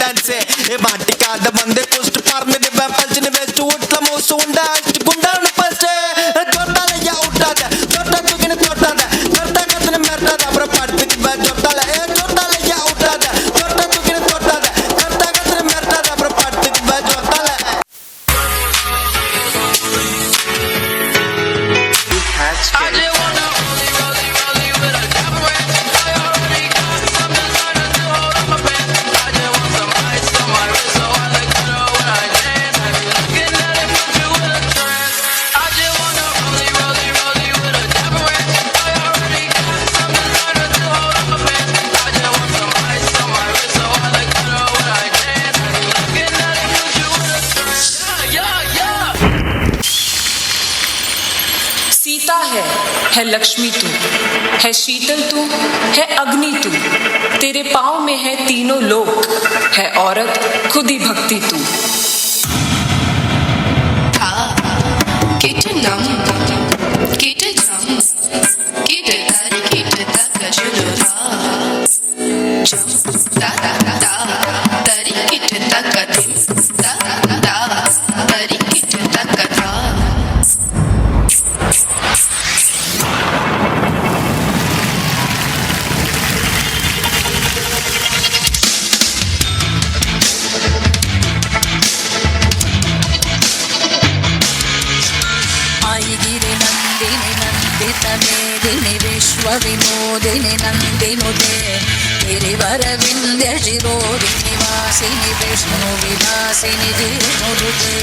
Speaker 4: డాన్సే ఏ మాటి కాద మందే కుస్ట్ పార్మిని పల్చిని వేస్ట్ ఉట్ల మోసు ఉండా గుండాను ఫస్ట్ జొట్టాలయ్యా ఉంటాద జొట్ట తుగిన తొట్టాద జొట్ట కథన మెర్టాద అబ్ర పడిపికి జొట్టాల ఏ జొట్టాలయ్యా ఉంటాద జొట్ట తుగిన తొట్టాద జొట్ట కథన మెర్టాద అబ్ర పడిపికి జొట్టాల
Speaker 11: सीता है लक्ष्मी तू, है शीतल तू, है अग्नि तू, तेरे पाँव में है तीनों लोक, है औरत खुद ही भक्ति तू।
Speaker 1: विनोदिनी नंदिनुते गिरिवर विंध्य शिरोदिनी वासिनी विष्णु विलासिनी जिष्णुरुते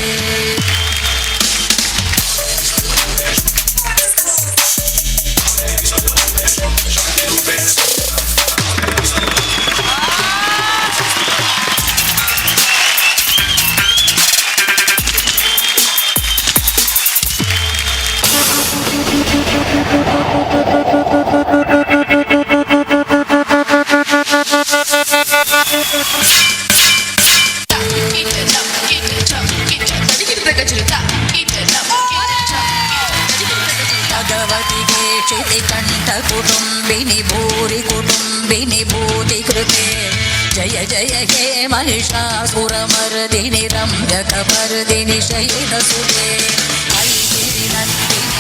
Speaker 1: भगवती के क्षितिकण्ठ कुटुम्बिनि भूरि कुटुम्बिनि भूति कृते जय जय हे महिषासुरमर्दिनि रम्यकपर्दिनि शैलसुते ऐगिरि नन्दिनि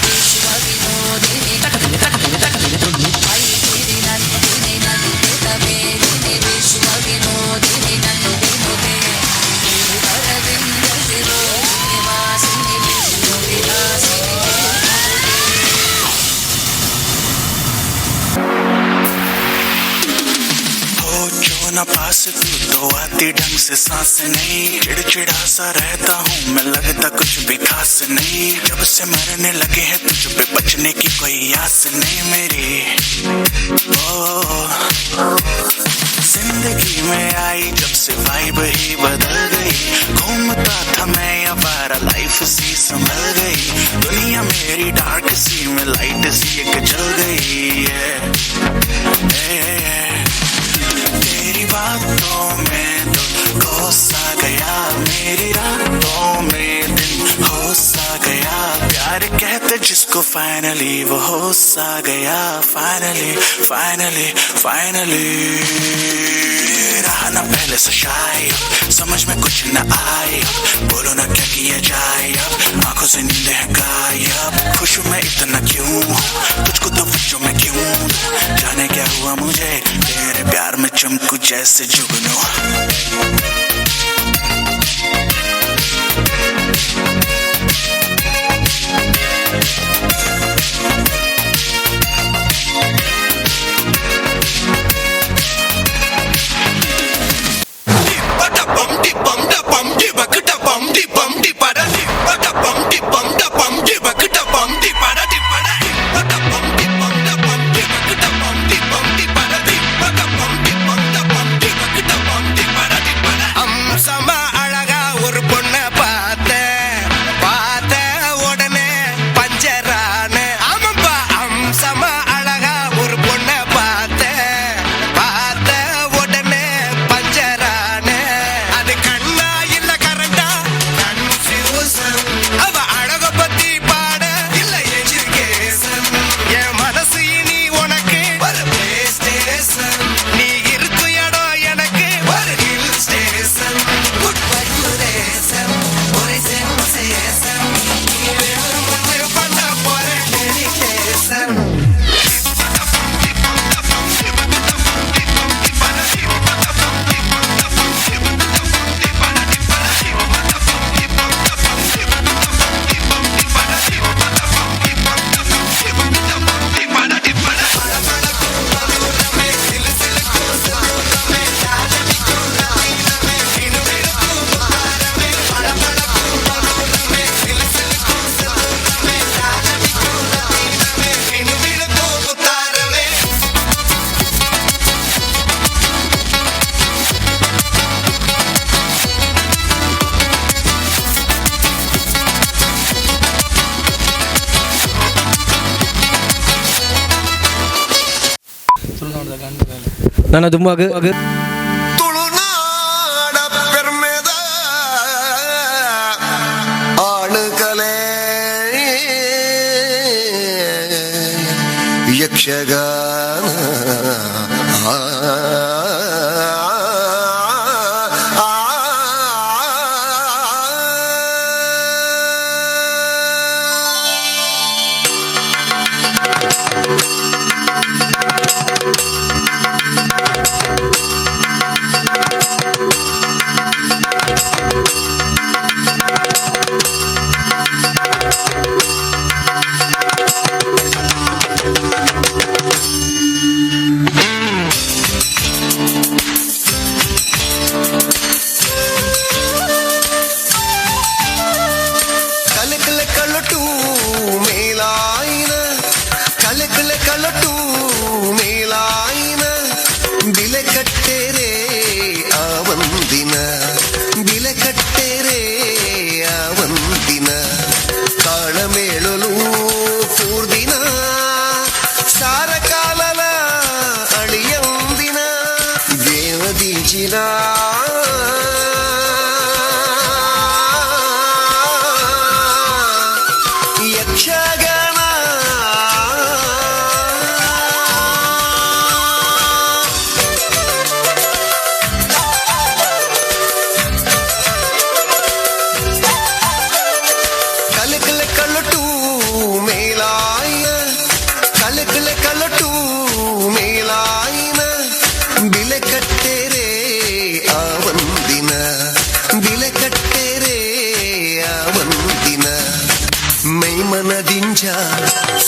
Speaker 1: विश्वविनोदिनि ऐगिरि नन्दिनि नन्दितमेदिनि विश्वविनोदिनि नन्दिनुते गिरिवरविन्द शिरोदिनि वासिनि विष्णु विलासिनि
Speaker 2: ना पास तू तो आती ढंग से सांस नहीं चिड़चिड़ा सा रहता हूँ मैं लगता कुछ भी खास नहीं जब से मरने लगे हैं तुझ पे बचने की कोई आस नहीं मेरी ओ जिंदगी में आई जब से वाइब ही बदल गई घूमता था मैं आवारा लाइफ सी संभल गई दुनिया मेरी डार्क सी में लाइट सी एक जल गई तेरी बातों में तो घोसा गया मेरी रातों में दिन होसा गया प्यार कहते जिसको फाइनली वो होसा गया फाइनली फाइनली फाइनली रहा ना पहले से शायद समझ में कुछ न आए बोलो ना क्या किया जाए अब आंखों से नींदें हैं गायब खुश मैं इतना क्यों तुझको तो बच्चों में क्यों जाने क्या हुआ मुझे तेरे प्यार में चमकू जैसे जुगनू
Speaker 7: ನನ್ನ ದುಂಬಾಗ
Speaker 4: ತುಳುನಾಡ ಪೆರ್ಮೆದ ಆಳುಕಲೆ ಯಕ್ಷಗಾನ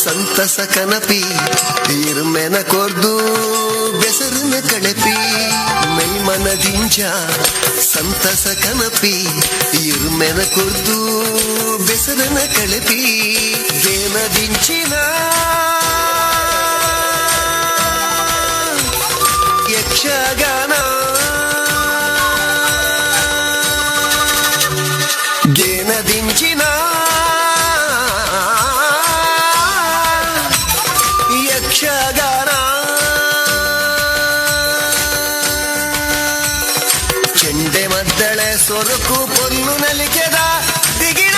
Speaker 4: ಸಂತಸ ಕನಪಿ ಇರ್ಮೆನ ಕೊರ್ದು ಬೆಸರನ ಕಳಪಿ ಮೈಮನದಿಂಜ ಸಂತಸ ಕನಪಿ ಇರ್ಮೆನ ಕೊರ್ದು ಬೆಸರನ ಕಳಪಿ ದೇನದಿಂಚಿನ ಯಕ್ಷಗಾನ ದೇನದಿಂಚಿನ ಯಕ್ಷಗಾನ ಚೆಂಡೆ ಮದ್ದಳೆ ಸೊರಕು ಪೊಲ್ಲು ನಲಿಕೆದ ದಿಗಿಣ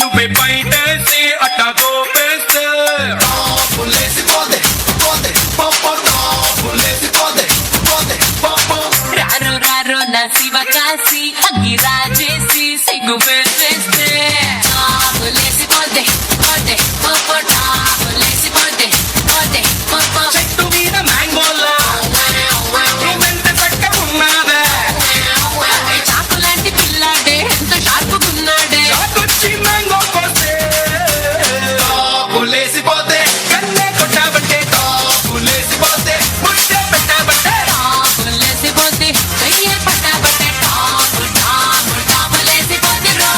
Speaker 2: నువ్వే బయటేసి అట్టా గోపేస్తే
Speaker 4: పులేసి పోదే పోదే పాపా పులేసి పోదే పోదే పాపా
Speaker 3: రారో రారో నా శివ కాసి అగ్గి రాజేసి సిగ్గు పెట్టేస్తే లేసి పోతే పోతే పోపో లేసి పోతే పోతే పోపో
Speaker 2: చెట్టు మీద మ్యాంగోలా నువ్వెంత చక్క ఉన్నావే
Speaker 3: చాకు లాంటి పిల్లాడే ఎంత షార్పుకున్నాడే
Speaker 2: చాకొచ్చి మ్యాంగో కోస్తే
Speaker 4: పులేసి పోదే
Speaker 2: కన్నే కొట్టాబట్టే
Speaker 4: పులేసి పోదే
Speaker 2: ముద్దే పెట్టాబట్టే
Speaker 3: లేసి పోతే కయ్యే పట్టాబట్టే టాపు లేసి పోతే రా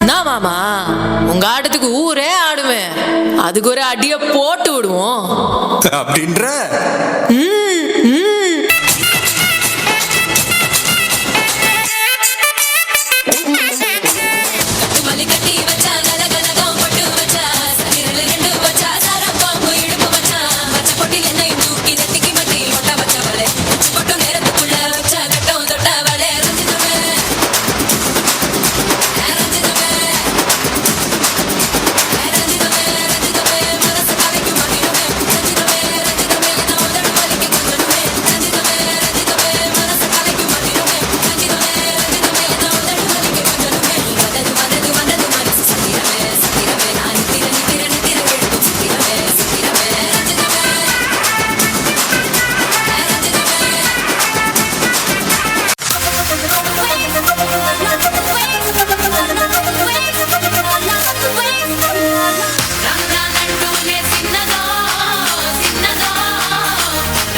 Speaker 10: நான் மாமா உங்க ஆட்டத்துக்கு ஊரே ஆடுவேன் அதுக்கு ஒரு அடிய போட்டு விடுவோம்
Speaker 4: அப்படின்ற
Speaker 1: మలి కట్టి వచ్చా గలగలగా పట్టు వచ్చా సగిరలు రెండు వచ్చా సారం పాము ఇడుపు వచ్చా వచ్చ పొట్టిలెన్నై దూకి నెత్తికి మట్టి మొట్ట వచ్చ వలే పొట్టు నేరతుకుళ్ళ వచ్చా గట్టం దొట్ట వలే రంజితమే రంజితమే రంజితమే మనసు కాలికి మడిరమే రంజితమే నా ఉదడు పలికి కొందరుమే రంజితమే మనసు కాలికి మడిరమే రంజితమే నా ఉదడు పలికి కొందరుమే వదదు వదదు వదదు మనసు సతిరమే సతిరమే నా నితిర నితిర నితిర వెడుకు సతిరమే సతిరమే రంజితమే రానంటూనే చిన్నదో చిన్నదో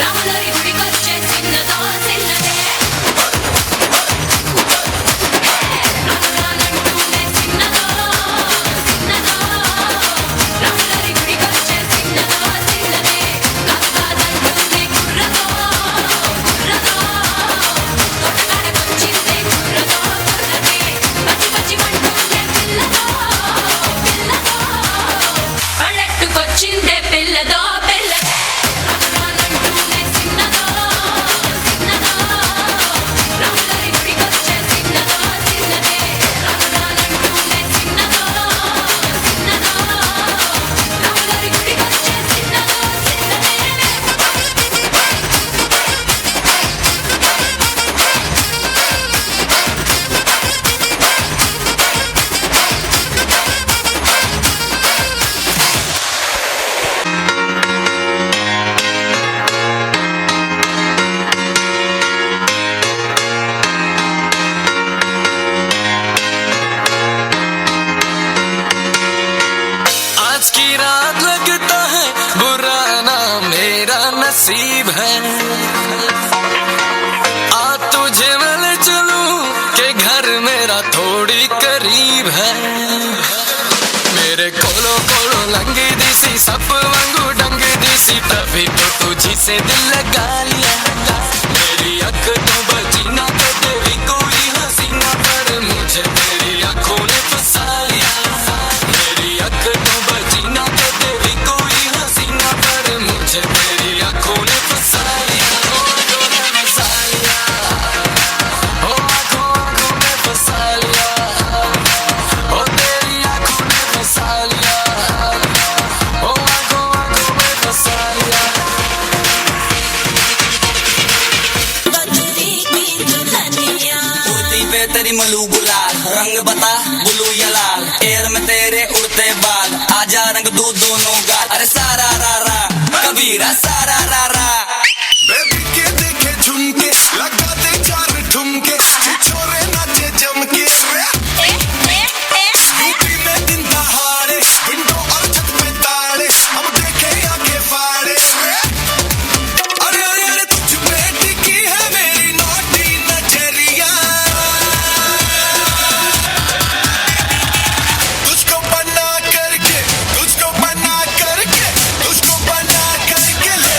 Speaker 1: రాములరి గుడికొచ్చే చిన్నదో చిన్నదే రానంటూనే చిన్నదో చిన్నదో రాములరి గుడికొచ్చే చిన్నదో చిన్నదే కాదంటూనే కుర్రదో కుర్రదో తోటకాడకొచ్చిందే కుర్రదో కుర్రదే పచ్చి పచ్చి మంటూనే పిల్లదో పిల్లదో పల్లెట్టుకొచ్చిందే పిల్లదో పిల్లదే రానంటూనే చిన్నదో చిన్నదో రాములరి గుడికొచ్చే చిన్నదో చిన్నదే రానంటూనే చిన్నదో చిన్నదో రాములరి గుడికొచ్చే చిన్నదో చిన్నదే
Speaker 2: आज की रात लगता है बुरा ना मेरा नसीब है आज तुझे मैं चलूं के घर मेरा थोड़ी करीब है मेरे कोलो कोलो लंगी दिसी सब वांगू डंग दिसी तभी तो तुझी से दिल लगा लिया मेरी अख तो बची ना तो तेरी कोई हसीना पर मुझे तेरी आंखों ने फंसा लिया मेरी अख तो बची ना तो तेरी कोई हसीना पर मुझे तेरी आंखों ने फंसा लिया आंखों ने फंसा लिया ओ आंखों आंखों में फंसा लिया ओ तेरी आंखों ने फंसा लिया ओ आंखों आंखों में फंसा लिया
Speaker 12: धोती पे तेरी मलू गुलाल रंग बता बुलू या लाल एयर में तेरे उड़ते बाल आजा रंग दो दोनों गाल अरे सारा रा रा कबीरा सारा रा रा
Speaker 4: बेबी के देखे झुमके लगा दे चार ठुमके छोरे नाचे जमके यूपी में दिन दहाड़े विंडो और छत पे ताड़े हम देखे आगे फाड़े अरे अरे अरे तुझ पे टिकी है मेरी नोटी नजरिया तुझको बना करके ले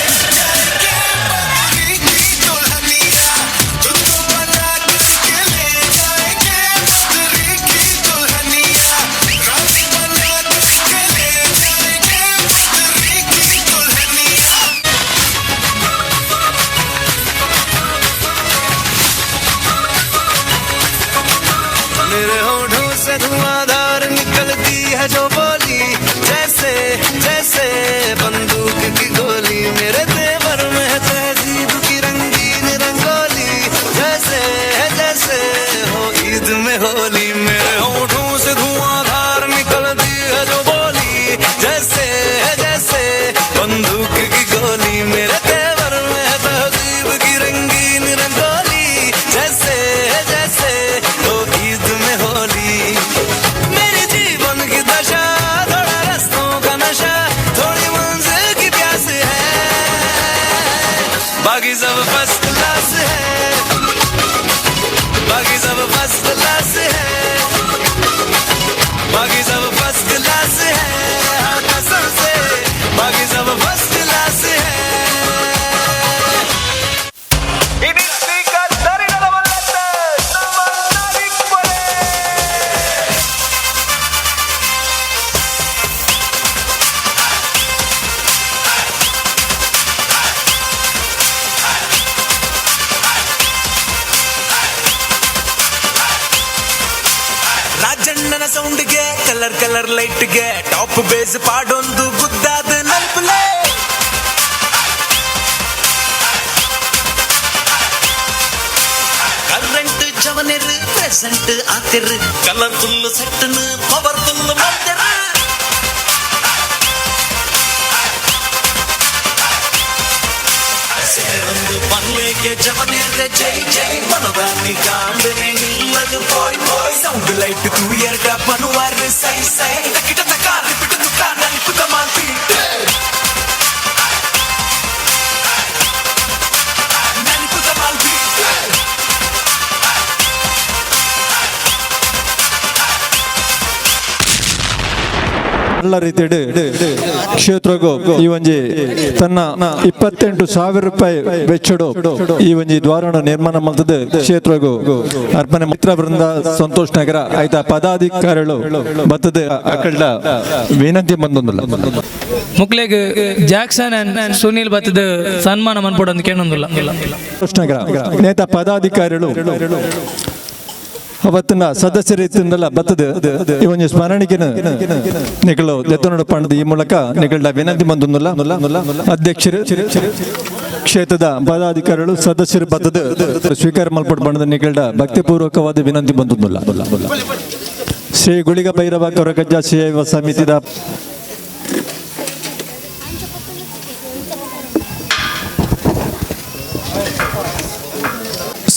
Speaker 2: ಸೌಂಡ್ಗೆ ಕಲರ್ ಕಲರ್ ಲೈಟ್ಗೆ ಟಾಪ್ ಬೇಸ್ ಪಾಡೊಂದು ಗುದ್ದಾದ ನಲ್ಪಲೆ ಕರೆಂಟ್ ಜವನಿರ್ ಪ್ರೆಸೆಂಟ್ ಆತಿರ್ ಕಲರ್ಫುಲ್ ಸೆಟ್ಟನ್ ಪವರ್ಫುಲ್ ಮಾಡ್ತಿರ ಸೇರೊಂದು ಪನ್ಲೆಗೆ ಜವನಿರ್ ಜೈ ಜೈ ಮನದಾನಿ ಕಾಂಬೆನಿ ನಿಲ್ಲದು ಬಾಯ್ ಬಾಯ್ ಸೌಂಡ್ ಲೈಟ್ ತೂ ಎರಡ ಪನುವಾರ್ ಸೈ ಸೈ ತಕಿಟ ತಕ ರಿಪಿಟ್ ತುಕ ನಲ್ಪುತ ಮಾಲ್ಪೀಟ್ ನಲ್ಪುತ ಮಾಲ್ಪೀಟ್
Speaker 13: ಎಲ್ಲ ರೀತಿಯ ಕ್ಷೇತ್ರಗೂ ಈ ಒಂಜಿ ತನ್ನ 28,000 ರೂಪಾಯಿ ವೆಚ್ಚಡು ಈ ಒಂಜಿ ದ್ವಾರಣ ನಿರ್ಮಾಣ ಮಾಡ್ತದೆ ಕ್ಷೇತ್ರಗೂ ಅರ್ಪಣೆ ಮಿತ್ರ ವೃಂದ ಸಂತೋಷ್ ನಗರ ಆಯ್ತಾ ಪದಾಧಿಕಾರಿಗಳು ಬರ್ತದೆ ಅಕಲ್ಡ ವಿನಂತಿ ಬಂದೊಂದಿಲ್ಲ
Speaker 14: ಮುಕ್ಲೆಗ್ ಜಾಕ್ಸನ್ ಅಂಡ್ ಸುನೀಲ್ ಬತ್ತದ ಸನ್ಮಾನ ಮನ್ಪಡೊಂದು ಕೇಳೊಂದಿಲ್ಲ
Speaker 13: ಸಂತೋಷ್ ನಗರ ನೇತಾ ಪದಾಧಿಕಾರಿಗಳು ಅವತ್ತಿನ ಸದಸ್ಯರಿದ್ದಲ್ಲ ಬರ್ತದೆ ಈ ಒಂದು ಸ್ಮರಣಿಕೆನ ನಿಗಳು ಎತ್ತನೋಡ ಪಂಡದ ಈ ಮೂಲಕ ನಿಗಳ ವಿನಂತಿ ಬಂದೊಂದಿಲ್ಲ ಅಧ್ಯಕ್ಷರು ಕ್ಷೇತ್ರದ ಪದಾಧಿಕಾರಿಗಳು ಸದಸ್ಯರು ಬರ್ತದೆ ಸ್ವೀಕಾರ ಮಲ್ಪಟ್ಟು ಬಣ್ಣದ ನಿಗಳ ಭಕ್ತಿಪೂರ್ವಕವಾದ ವಿನಂತಿ ಬಂದೊಂದಿಲ್ಲ ಶ್ರೀ ಗುಳಿಗ ಭೈರವ ಕೊರಗಜ್ಜ ಸೇವಾ ಸಮಿತಿದ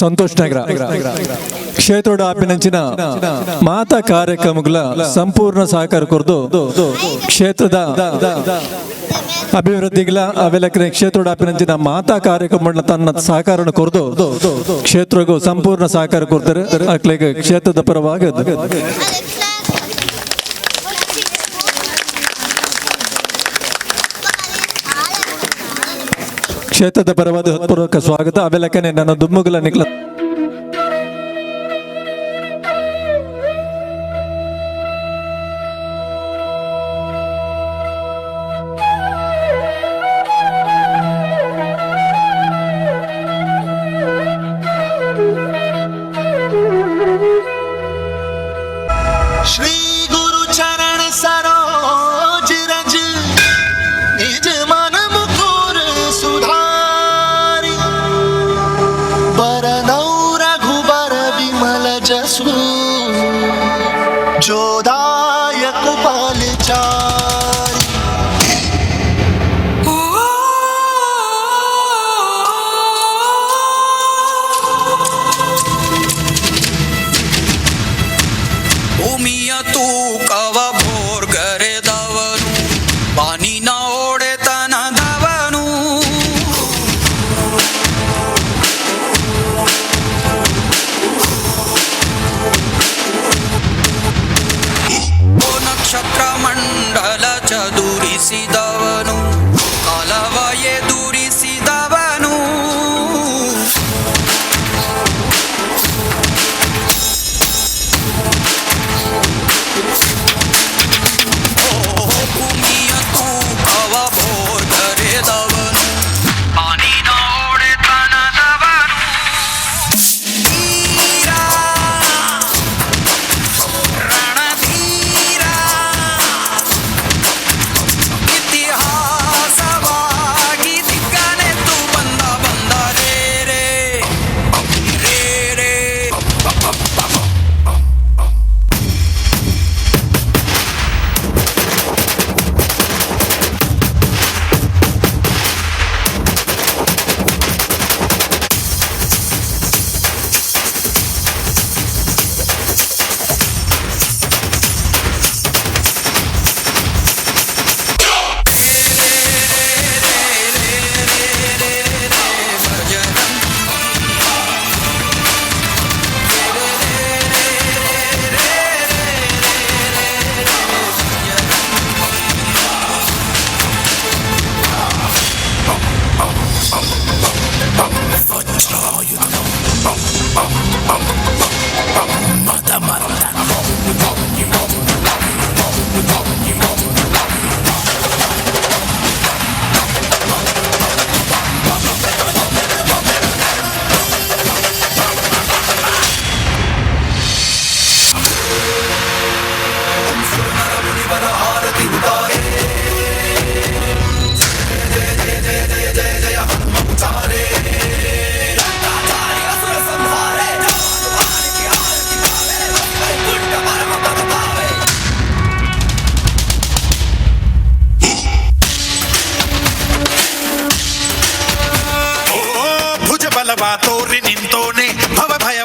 Speaker 13: ಸಂತೋಷ್ ನಗರ ಕ್ಷೇತ್ರದ ಆಪಿನಂಚಿನ ಮಾತಾ ಕಾರ್ಯಕ್ರಮಗಳ ಸಂಪೂರ್ಣ ಸಹಕಾರ ಕೊರದು ಕ್ಷೇತ್ರದ ಅಭಿವೃದ್ಧಿಗಳ ಅವೆಲ್ಲ ಕ್ಷೇತ್ರದ ಆಪಿನಂಚಿನ ಮಾತಾ ಕಾರ್ಯಕ್ರಮ ತನ್ನ ಸಹಕಾರ ಕೊರದು ಕ್ಷೇತ್ರಗೂ ಸಂಪೂರ್ಣ ಸಹಕಾರ ಕೊಡ್ತಾರೆ ಅಕ್ಲೆಗೆ ಕ್ಷೇತ್ರದ ಪರವಾಗಿ ಕ್ಷೇತ್ರದ ಪರವಾದ ಹೃತ್ಪೂರ್ವಕ ಸ್ವಾಗತ ಅವೆಲ್ಲಕ್ಕನೆ ನನ್ನ ದುಮ್ಮುಗಳ ನಿಕ್ಲ
Speaker 2: श्री गुरु चरण सरोज रज निज मन मुकुर सुधारी बरनौ रघुबर विमल जसु जोदायक पालचारी ಭೂಮಿಯ ತೂಕವ ಭೋರ್ಗರೆದವನು ಬಾನಿನ ಒಡೆತನದವನು ಓ ನಕ್ಷತ್ರ ಮಂಡಲ ಚದುರಿಸಿದವನು ಕಾಲವ ಎದುರಿಸಿದವನು ಭೂಮಿಯ ತೂಕವ ಭೋರ್ಗರೆದವನು ಬಾನಿನ ಒಡೆತನದವನು ಧೀರ ರಣಧೀರ ಇತಿ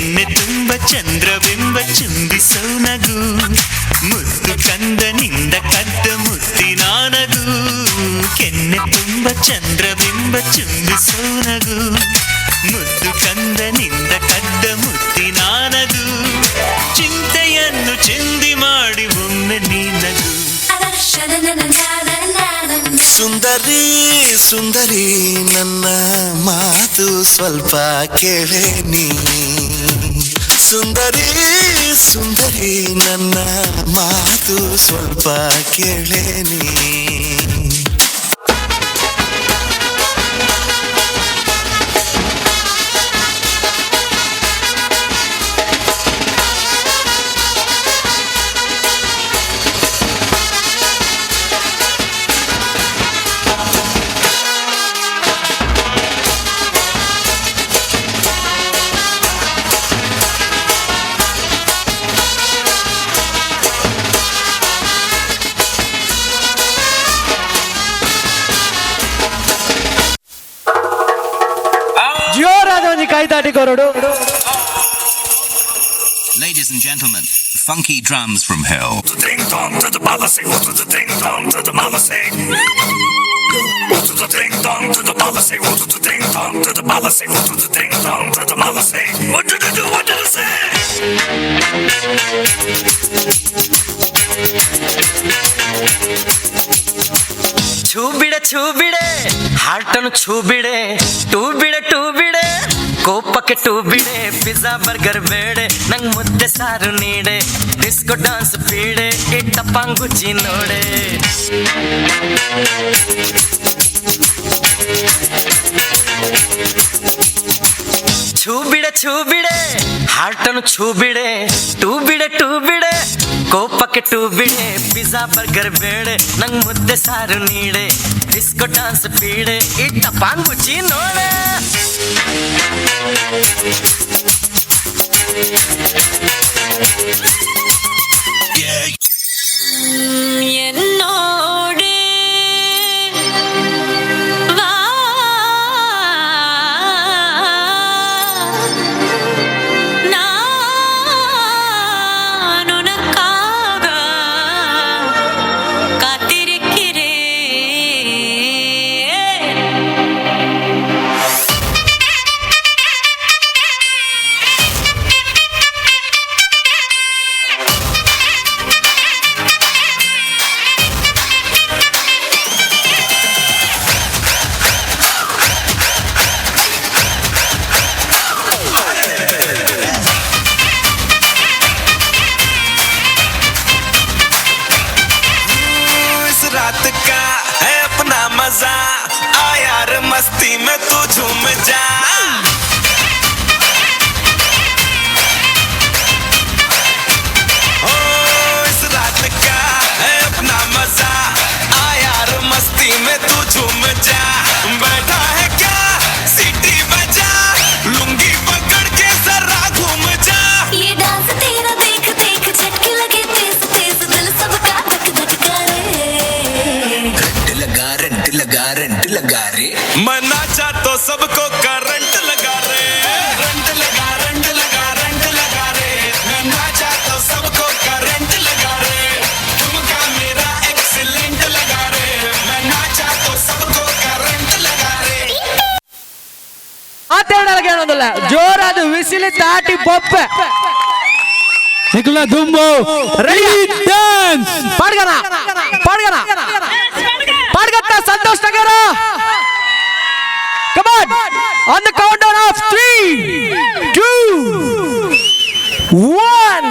Speaker 2: ಕೆನ್ನೆ ತುಂಬ ಚಂದ್ರಬಿಂಬ ಚುಂಬಿಸೋ ನಗು ಮುದ್ದು ಕಂದನಿಂದ ಕದ್ದ ಮುತ್ತಿನ ನಗು ಕೆನ್ನೆ ತುಂಬ ಚಂದ್ರಬಿಂಬ ಚುಂಬಿಸೋ ನಗು ಮುದ್ದು ಕಂದನಿಂದ ಕದ್ದ ಮುತ್ತಿನ ನಗು ಚಿಂತೆಯನ್ನು ಚಿಂದಿ ಮಾಡಿ ಒಮ್ಮೆ ನೀ ನಗು
Speaker 4: ಸುಂದರಿ ಸುಂದರಿ ನನ್ನ ಮಾತು ಸ್ವಲ್ಪ ಕೇಳೆ ನೀ ಸುಂದರಿ ಸುಂದರಿ ನನ್ನ ಮಾತು ಸ್ವಲ್ಪ ಕೇಳೆ ನೀ
Speaker 15: Ladies and gentlemen, funky drums from hell. Ding dong to the baba sing, what to the ding dong to the baba sing. What to the ding dong to the baba sing, what to the ding dong to the baba sing, what to the ding dong to the baba sing. What did they do? What did they say?
Speaker 16: छू बिड़े Horton छू बिड़े to बिड़े ಕೋಪಕ್ಕೆ two ಬಿಡೆ pizza burger ಬೇಡೆ ನಂಗ್ ಮುದ್ದೆ ಸಾರು ನೀಡೆ disco dance ಬೀಡೆ ಇಟ್ಟ ಪಾಂಗುಚಿ ನೋಡೆ छू बिड़े हार्टन छू बिड़े टू बिड़े ಕೋಪಕ್ಕೆ ಟೂ ಬಿಡೆ ಪಿಜ್ಜಾ ಬರ್ಗರ್ ಬೇಡೆ ನಂಗ್ ಮುದ್ದೆ ಸಾರು ನೀಡೆ ಡಿಸ್ಕೋ ಡಾನ್ಸ್ ಬೀಡೆ ಇಟ್ಟ ಪಾಂಗುಚಿ ನೋಡೆ
Speaker 1: என்னோடே வா நான் உனக்காக காத்திருக்கிறேன்
Speaker 4: रात का है अपना मजा आ यार मस्ती में तू झूम जा ओ इस रात का है अपना मजा आ यार मस्ती में तू झूम जा बैठा है क्या सीटी बजा लुंगी पकड़ के जरा घूम जा
Speaker 1: ये डांस तेरा देख देख झटके लगे तेज तेज दिल सबका धक धक करे
Speaker 15: रंट लगा रे
Speaker 4: मैं नाचा तो सबको करंट लगा रे रंट लगा रे मैं नाचा तो सबको करंट लगा रे तुमका मेरा एक्सीलेंट लगा रे मैं नाचा तो सबको करंट लगा रे
Speaker 7: ಮಾತಾಡೋದಿಲ್ಲ ಜೋರಾದ ವಿಸಿಲಿ ತಾಟಿ ಬೊಪ್ಪೆ
Speaker 13: ನಿಖಿಲ ದುಂಬು ರೆಡಿ ಡ್ಯಾನ್ಸ್
Speaker 7: ಪಾಡ್ಗನ ಪಾಡ್ಗಟ್ಟ ಸಂತೋಷ್ ನಗರ come on on the count down of 3 2 1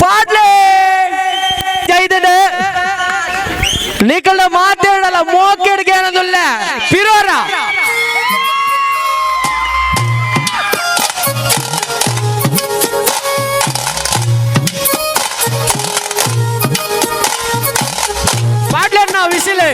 Speaker 7: ಪಾಡ್ಲೆ ಜೈದನೆ ನಿಖಿಲ ಮಾತಾಡಲ್ಲ ಮೋಕೆಡ್ಗೆ ಅನ್ನೋದಿಲ್ಲ ಪಿರೋರ ಪಾಡ್ಲನ್ನ ವಿಸಿಲೆ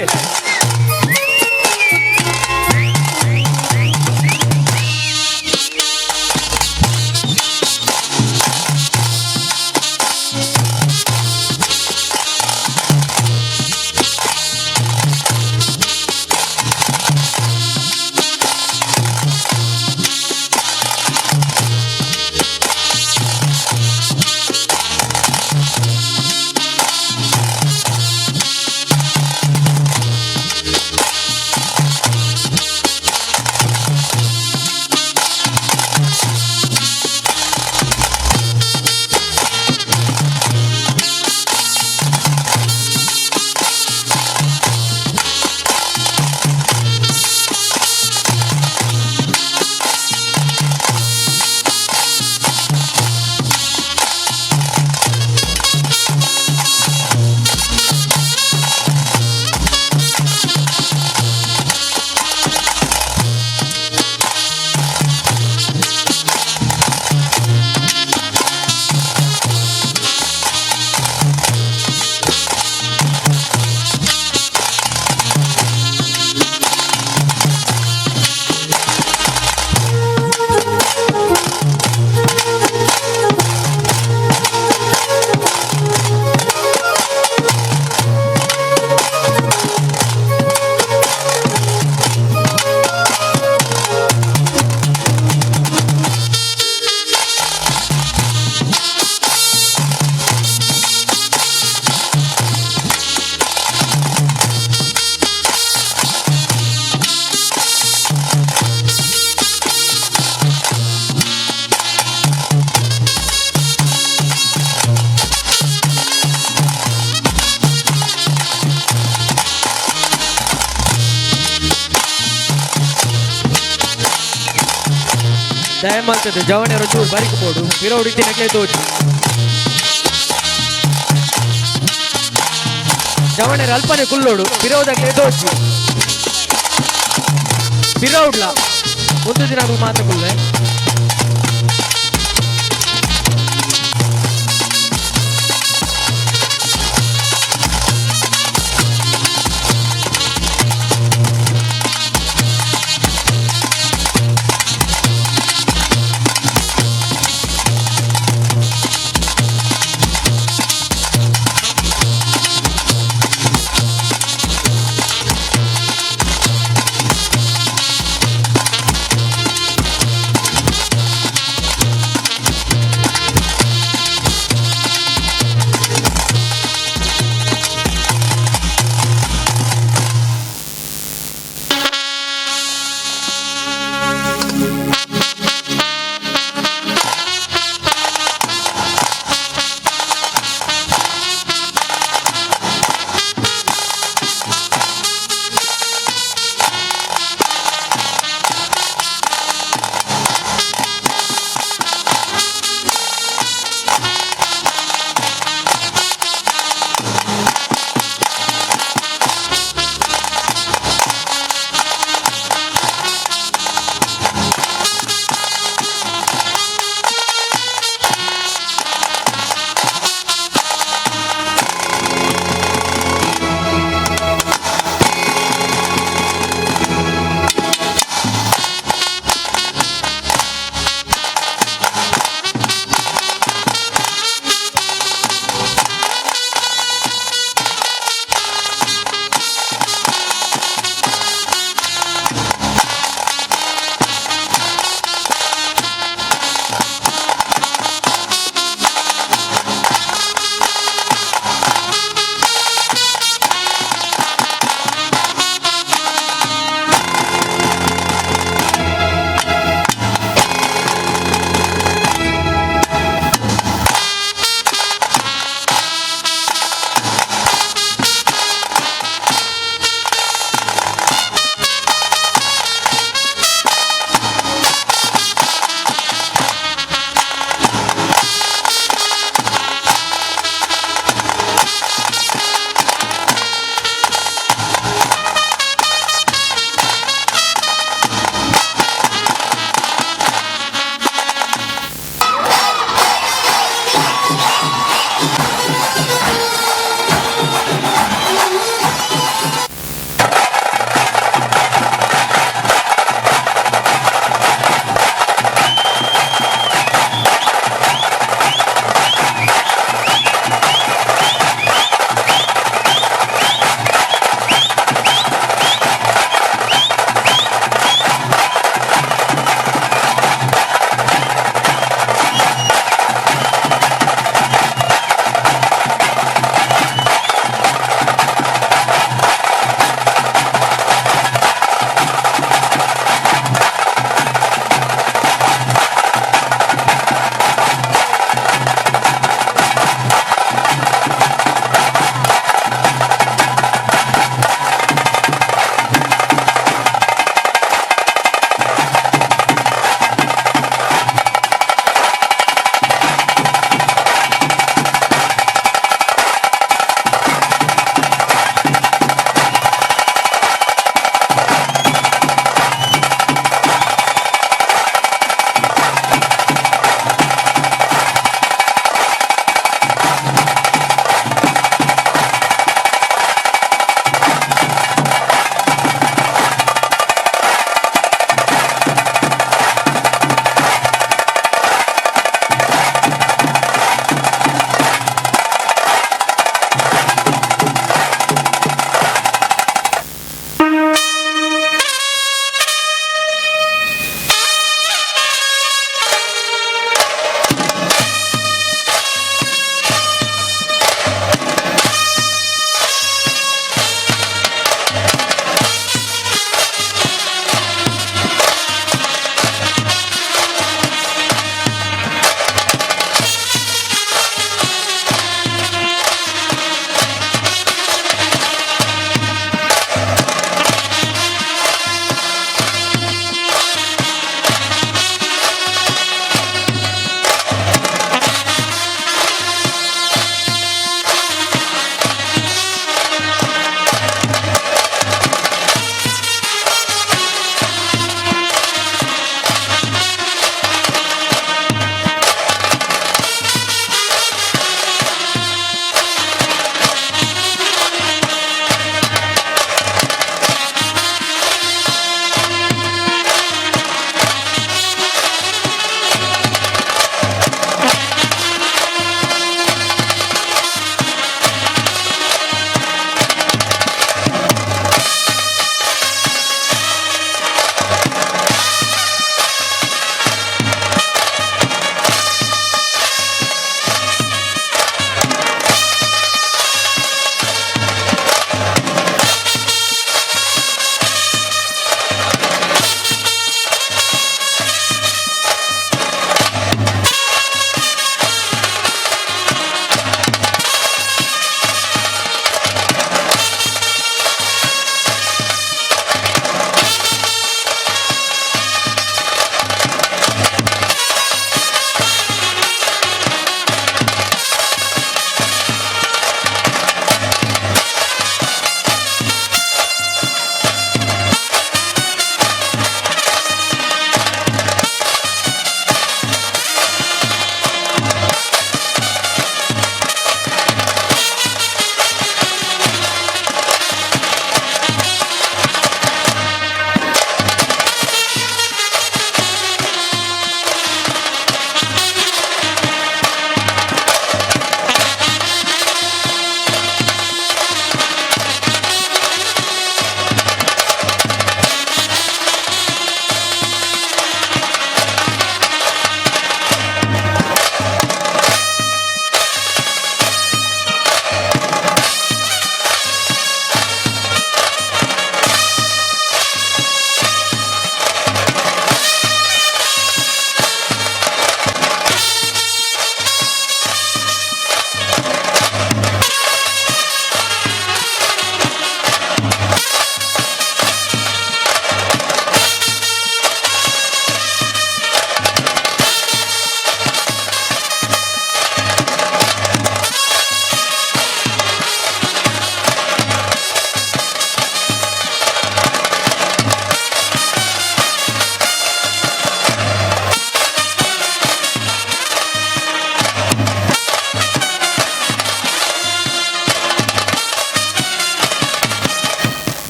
Speaker 7: ಟೈಮ್ ಆಗ್ತದೆ ಜವಣೆ ಚೂರು ಬರಿಕ್ ಬೋಡು ಪಿರೌಡಿ ತಿನ್ನಕ್ಕೆ ತೋಚಿ ಜವಣೆ ಅಲ್ಪನೆ ಕುಲ್ಲೋಡು ಪಿರೌದಕ್ಕೆ ತೋಚಿ ಪಿರೌಡ್ಲ ಒಂದು ದಿನ ಮಾತ್ರ ಕುಲ್ಲೆ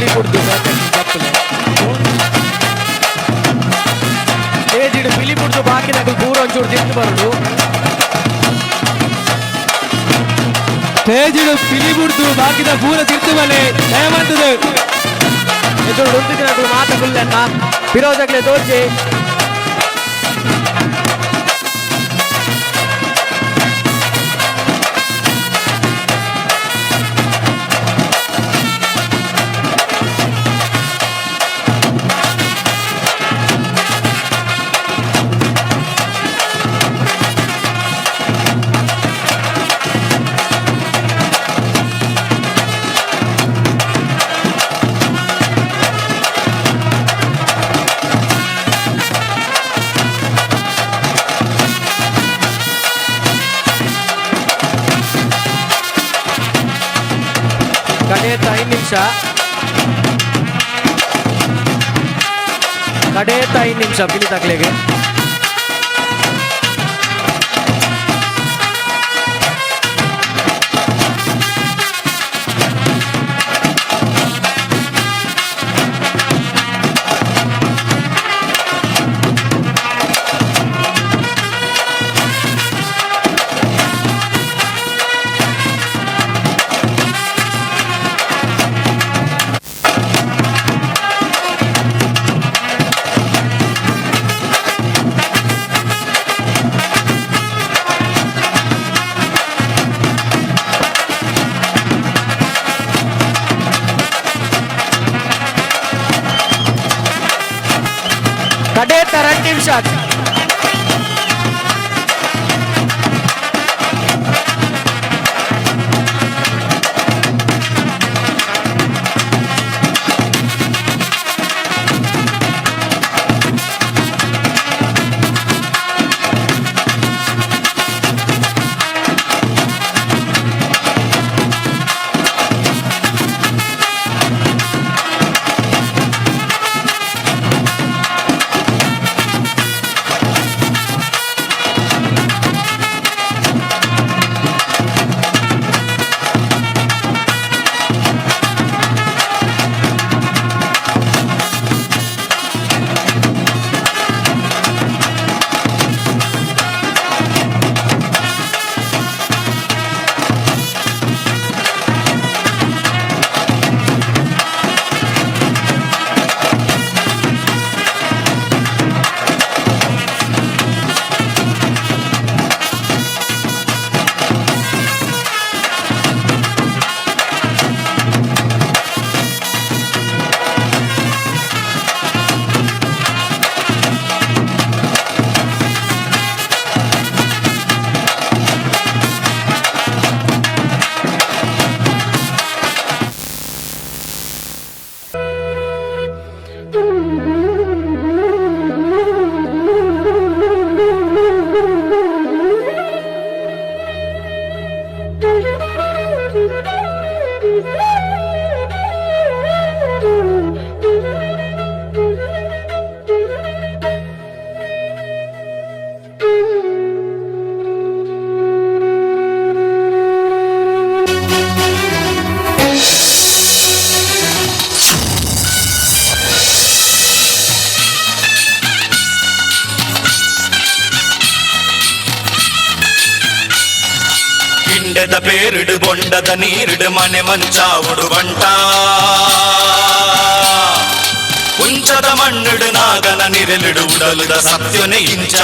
Speaker 7: ಬಿಲಿ ಕುಡ್ದು ಏಜಿಡು ಬಿಲಿ ಕುಡ್ದು ಬಾಕಿದಾಗ ಪೂರ ಒಂಚೂರು ತಿಂದು ಬರುದು
Speaker 14: ತೇಜಿಡು ಬಿಲಿ ಕುಡ್ದು ಬಾಕಿದ ಪೂರ ತಿರ್ತು ಬಲೆ ದಯವಂತದು
Speaker 7: ಎದುರು ಉಂಟಿನ ಮಾತ ಕುಲ್ಲನ್ನ ಫಿರೋಜಾಗ್ಲೆ ತೋರ್ಸಿ ಕಡೆಯತ್ತ 5 ನಿಮಿಷ ಕಡೆಯತ್ತ 5 ನಿಮಿಷ ಬಿಲಿ ತಗ್ಲೆಗೆ ಕಡೆಯತ್ತ 2 ನಿಮಿಷ
Speaker 2: ಗಿಂಡೆದ ಬೇರಿಡು ಬೊಂಡದ ನೀರಿಡು ಮನೆ ಮಂಚಾವುಡು ಬಂಟ ಉಂಚದ ಮಣ್ಣಿಡು ನಾಗನ ನಿರಲಿಡು ಉಡಲುದ ಸತ್ಯನೆ ಇಂಚ